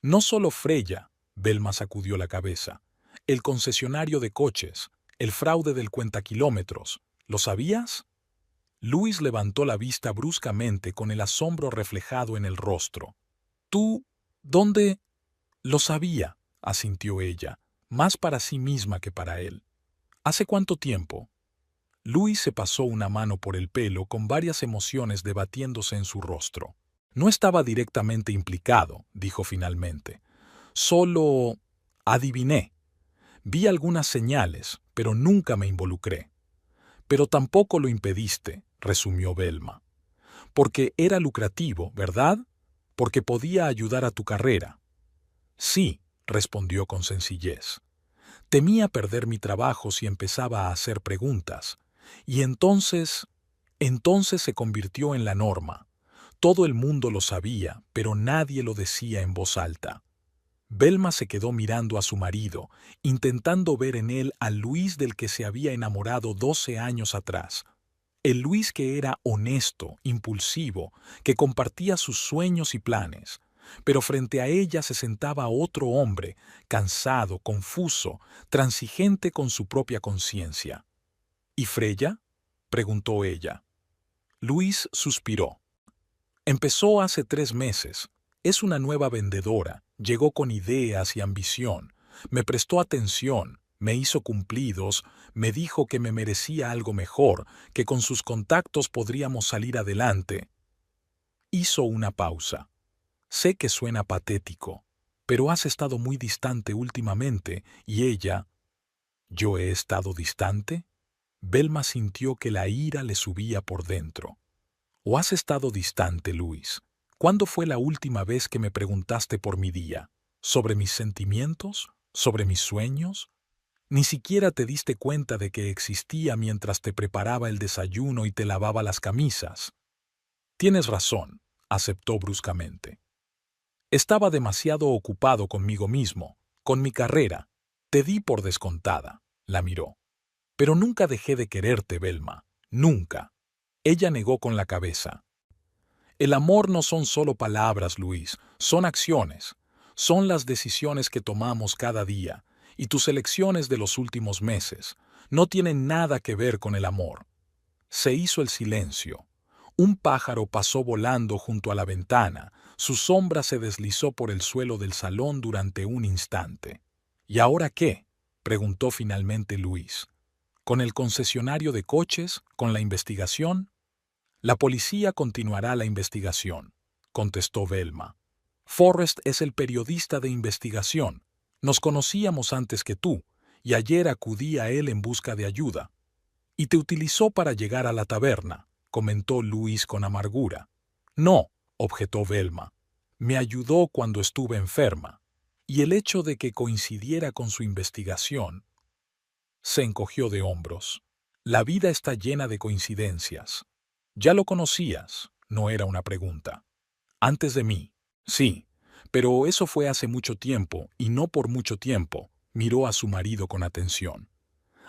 No solo Freya, Velma sacudió la cabeza. El concesionario de coches, el fraude del cuentakilómetros. ¿Lo sabías? Luis levantó la vista bruscamente con el asombro reflejado en el rostro. ¿Tú? ¿Dónde? Lo sabía, asintió ella, más para sí misma que para él. ¿Hace cuánto tiempo? Luis se pasó una mano por el pelo con varias emociones debatiéndose en su rostro. No estaba directamente implicado, dijo finalmente. Solo adiviné. Vi algunas señales, pero nunca me involucré. Pero tampoco lo impediste, resumió Velma. Porque era lucrativo, ¿verdad? Porque podía ayudar a tu carrera. Sí, respondió con sencillez. Temía perder mi trabajo si empezaba a hacer preguntas. Y entonces se convirtió en la norma. Todo el mundo lo sabía, pero nadie lo decía en voz alta. Velma se quedó mirando a su marido, intentando ver en él al Luis del que se había enamorado 12 años atrás. El Luis que era honesto, impulsivo, que compartía sus sueños y planes. Pero frente a ella se sentaba otro hombre, cansado, confuso, transigente con su propia conciencia. ¿Y Freya?, preguntó ella. Luis suspiró. Empezó hace 3 meses. Es una nueva vendedora. Llegó con ideas y ambición. Me prestó atención, me hizo cumplidos, me dijo que me merecía algo mejor, que con sus contactos podríamos salir adelante. Hizo una pausa. Sé que suena patético, pero has estado muy distante últimamente y ella... ¿Yo he estado distante? Velma sintió que la ira le subía por dentro. ¿O has estado distante, Luis? ¿Cuándo fue la última vez que me preguntaste por mi día? ¿Sobre mis sentimientos? ¿Sobre mis sueños? Ni siquiera te diste cuenta de que existía mientras te preparaba el desayuno y te lavaba las camisas. Tienes razón, aceptó bruscamente. Estaba demasiado ocupado conmigo mismo, con mi carrera. Te di por descontada, la miró. Pero nunca dejé de quererte, Velma. Nunca. Ella negó con la cabeza. El amor no son solo palabras, Luis, son acciones. Son las decisiones que tomamos cada día, y tus elecciones de los últimos meses no tienen nada que ver con el amor. Se hizo el silencio. Un pájaro pasó volando junto a la ventana, su sombra se deslizó por el suelo del salón durante un instante. ¿Y ahora qué?, preguntó finalmente Luis. ¿Con el concesionario de coches? ¿Con la investigación? La policía continuará la investigación, contestó Velma. Forrest es el periodista de investigación. Nos conocíamos antes que tú, y ayer acudí a él en busca de ayuda. Y te utilizó para llegar a la taberna, comentó Luis con amargura. No, objetó Velma. Me ayudó cuando estuve enferma. Y el hecho de que coincidiera con su investigación... Se encogió de hombros. La vida está llena de coincidencias. Ya lo conocías, no era una pregunta. Antes de mí, sí, pero eso fue hace mucho tiempo y no por mucho tiempo, miró a su marido con atención.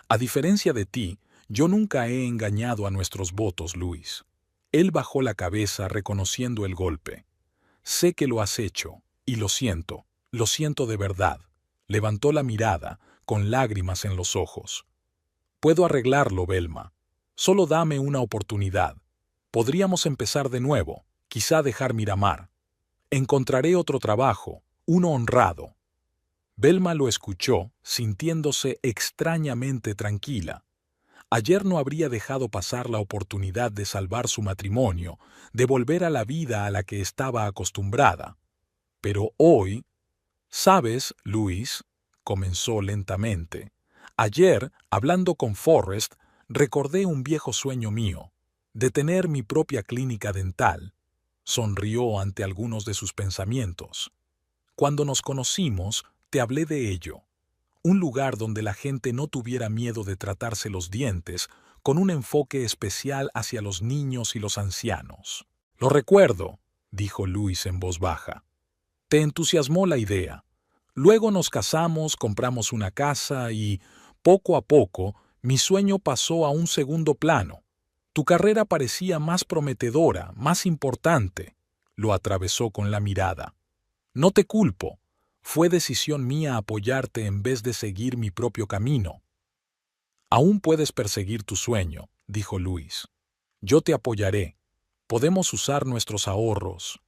A diferencia de ti, yo nunca he engañado a nuestros votos, Luis. Él bajó la cabeza reconociendo el golpe. Sé que lo has hecho, y lo siento de verdad. Levantó la mirada, con lágrimas en los ojos. Puedo arreglarlo, Velma. Solo dame una oportunidad. Podríamos empezar de nuevo, quizá dejar Miramar. Encontraré otro trabajo, uno honrado. Velma lo escuchó, sintiéndose extrañamente tranquila. Ayer no habría dejado pasar la oportunidad de salvar su matrimonio, de volver a la vida a la que estaba acostumbrada. Pero hoy... ¿Sabes, Luis?, comenzó lentamente. Ayer, hablando con Forrest, recordé un viejo sueño mío, de tener mi propia clínica dental. Sonrió ante algunos de sus pensamientos. Cuando nos conocimos, te hablé de ello. Un lugar donde la gente no tuviera miedo de tratarse los dientes, con un enfoque especial hacia los niños y los ancianos. Lo recuerdo, dijo Luis en voz baja. Te entusiasmó la idea. Luego nos casamos, compramos una casa y, poco a poco, mi sueño pasó a un segundo plano. Tu carrera parecía más prometedora, más importante. Lo atravesó con la mirada. No te culpo. Fue decisión mía apoyarte en vez de seguir mi propio camino. Aún puedes perseguir tu sueño, dijo Luis. Yo te apoyaré. Podemos usar nuestros ahorros.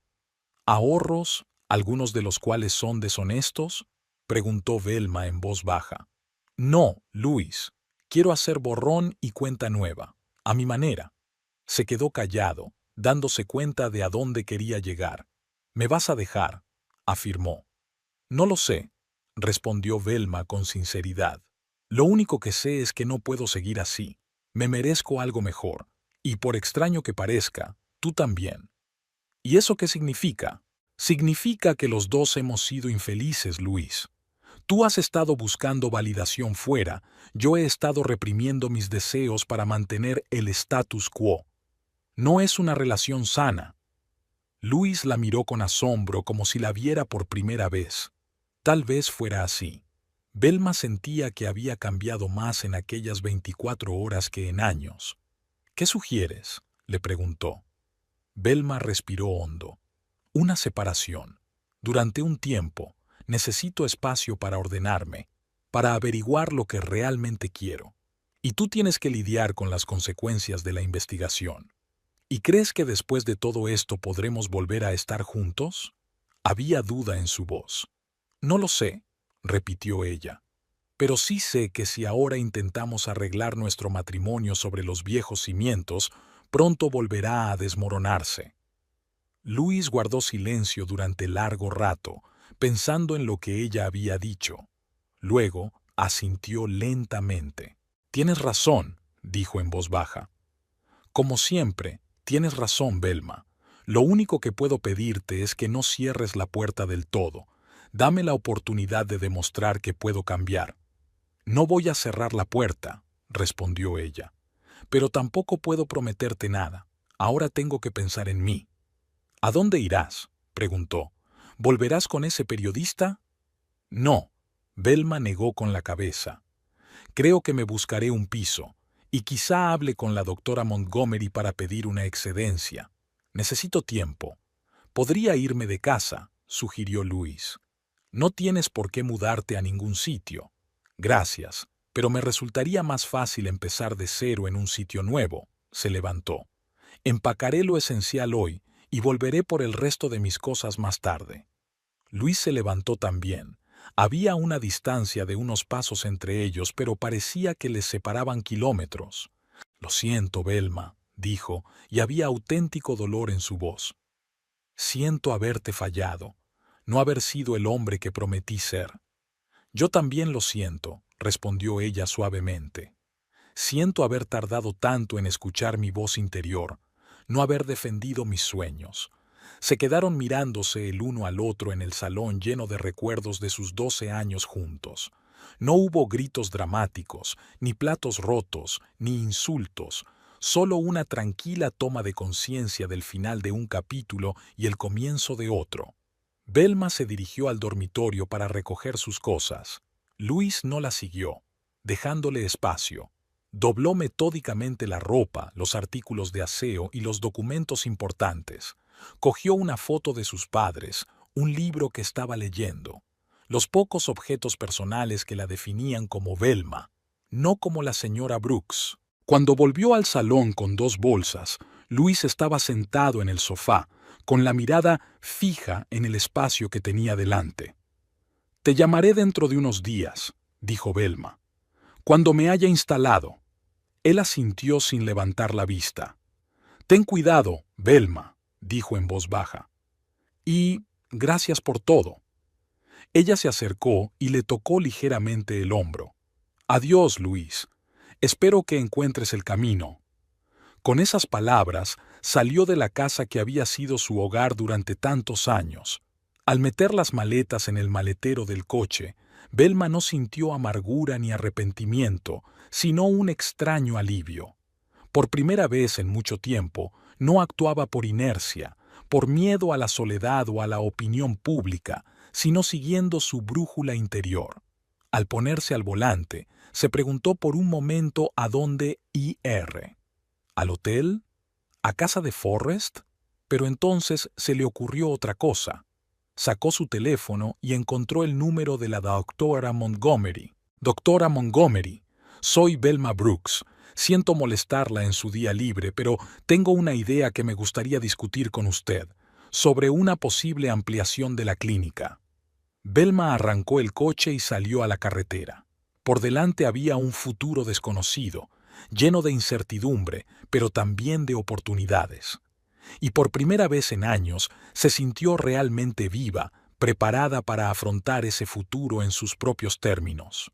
¿Ahorros, algunos de los cuales son deshonestos? preguntó Velma en voz baja. No, Luis. Quiero hacer borrón y cuenta nueva, a mi manera. Se quedó callado, dándose cuenta de a dónde quería llegar. «Me vas a dejar», afirmó. «No lo sé», respondió Velma con sinceridad. «Lo único que sé es que no puedo seguir así. Me merezco algo mejor. Y por extraño que parezca, tú también». «¿Y eso qué significa?» «Significa que los dos hemos sido infelices, Luis. Tú has estado buscando validación fuera, yo he estado reprimiendo mis deseos para mantener el status quo. No es una relación sana». Luis la miró con asombro como si la viera por primera vez. Tal vez fuera así. Velma sentía que había cambiado más en aquellas 24 horas que en años. «¿Qué sugieres?», le preguntó. Velma respiró hondo. «Una separación. Durante un tiempo, necesito espacio para ordenarme, para averiguar lo que realmente quiero. Y tú tienes que lidiar con las consecuencias de la investigación. ¿Y crees que después de todo esto podremos volver a estar juntos?». Había duda en su voz. «No lo sé», repitió ella. «Pero sí sé que si ahora intentamos arreglar nuestro matrimonio sobre los viejos cimientos, pronto volverá a desmoronarse». Luis guardó silencio durante largo rato, pensando en lo que ella había dicho. Luego asintió lentamente. «Tienes razón», dijo en voz baja. «Como siempre, tienes razón, Velma. Lo único que puedo pedirte es que no cierres la puerta del todo. Dame la oportunidad de demostrar que puedo cambiar». «No voy a cerrar la puerta», respondió ella. «Pero tampoco puedo prometerte nada. Ahora tengo que pensar en mí». «¿A dónde irás?», preguntó. «¿Volverás con ese periodista?». «No», Velma negó con la cabeza. «Creo que me buscaré un piso, y quizá hable con la doctora Montgomery para pedir una excedencia. Necesito tiempo. Podría irme de casa», sugirió Luis. «No tienes por qué mudarte a ningún sitio». «Gracias, pero me resultaría más fácil empezar de cero en un sitio nuevo», se levantó. «Empacaré lo esencial hoy y volveré por el resto de mis cosas más tarde». Luis se levantó también. Había una distancia de unos pasos entre ellos, pero parecía que les separaban kilómetros. «Lo siento, Velma», dijo, y había auténtico dolor en su voz. «Siento haberte fallado, no haber sido el hombre que prometí ser». «Yo también lo siento», respondió ella suavemente. «Siento haber tardado tanto en escuchar mi voz interior, no haber defendido mis sueños». Se quedaron mirándose el uno al otro en el salón lleno de recuerdos de sus 12 años juntos. No hubo gritos dramáticos, ni platos rotos, ni insultos, solo una tranquila toma de conciencia del final de un capítulo y el comienzo de otro. Velma se dirigió al dormitorio para recoger sus cosas. Luis no la siguió, dejándole espacio. Dobló metódicamente la ropa, los artículos de aseo y los documentos importantes. Cogió una foto de sus padres, un libro que estaba leyendo, los pocos objetos personales que la definían como Velma, no como la señora Brooks. Cuando volvió al salón con 2 bolsas, Luis estaba sentado en el sofá, con la mirada fija en el espacio que tenía delante. «Te llamaré dentro de unos días», dijo Velma, «cuando me haya instalado». Él asintió sin levantar la vista. «Ten cuidado, Velma», dijo en voz baja. «Y gracias por todo». Ella se acercó y le tocó ligeramente el hombro. «Adiós, Luis. Espero que encuentres el camino». Con esas palabras, salió de la casa que había sido su hogar durante tantos años. Al meter las maletas en el maletero del coche, Velma no sintió amargura ni arrepentimiento, sino un extraño alivio. Por primera vez en mucho tiempo, no actuaba por inercia, por miedo a la soledad o a la opinión pública, sino siguiendo su brújula interior. Al ponerse al volante, se preguntó por un momento a dónde ir. ¿Al hotel? ¿A casa de Forrest? Pero entonces se le ocurrió otra cosa. Sacó su teléfono y encontró el número de la doctora Montgomery. «Doctora Montgomery, soy Velma Brooks. Siento molestarla en su día libre, pero tengo una idea que me gustaría discutir con usted, sobre una posible ampliación de la clínica». Velma arrancó el coche y salió a la carretera. Por delante había un futuro desconocido, lleno de incertidumbre, pero también de oportunidades. Y por primera vez en años se sintió realmente viva, preparada para afrontar ese futuro en sus propios términos.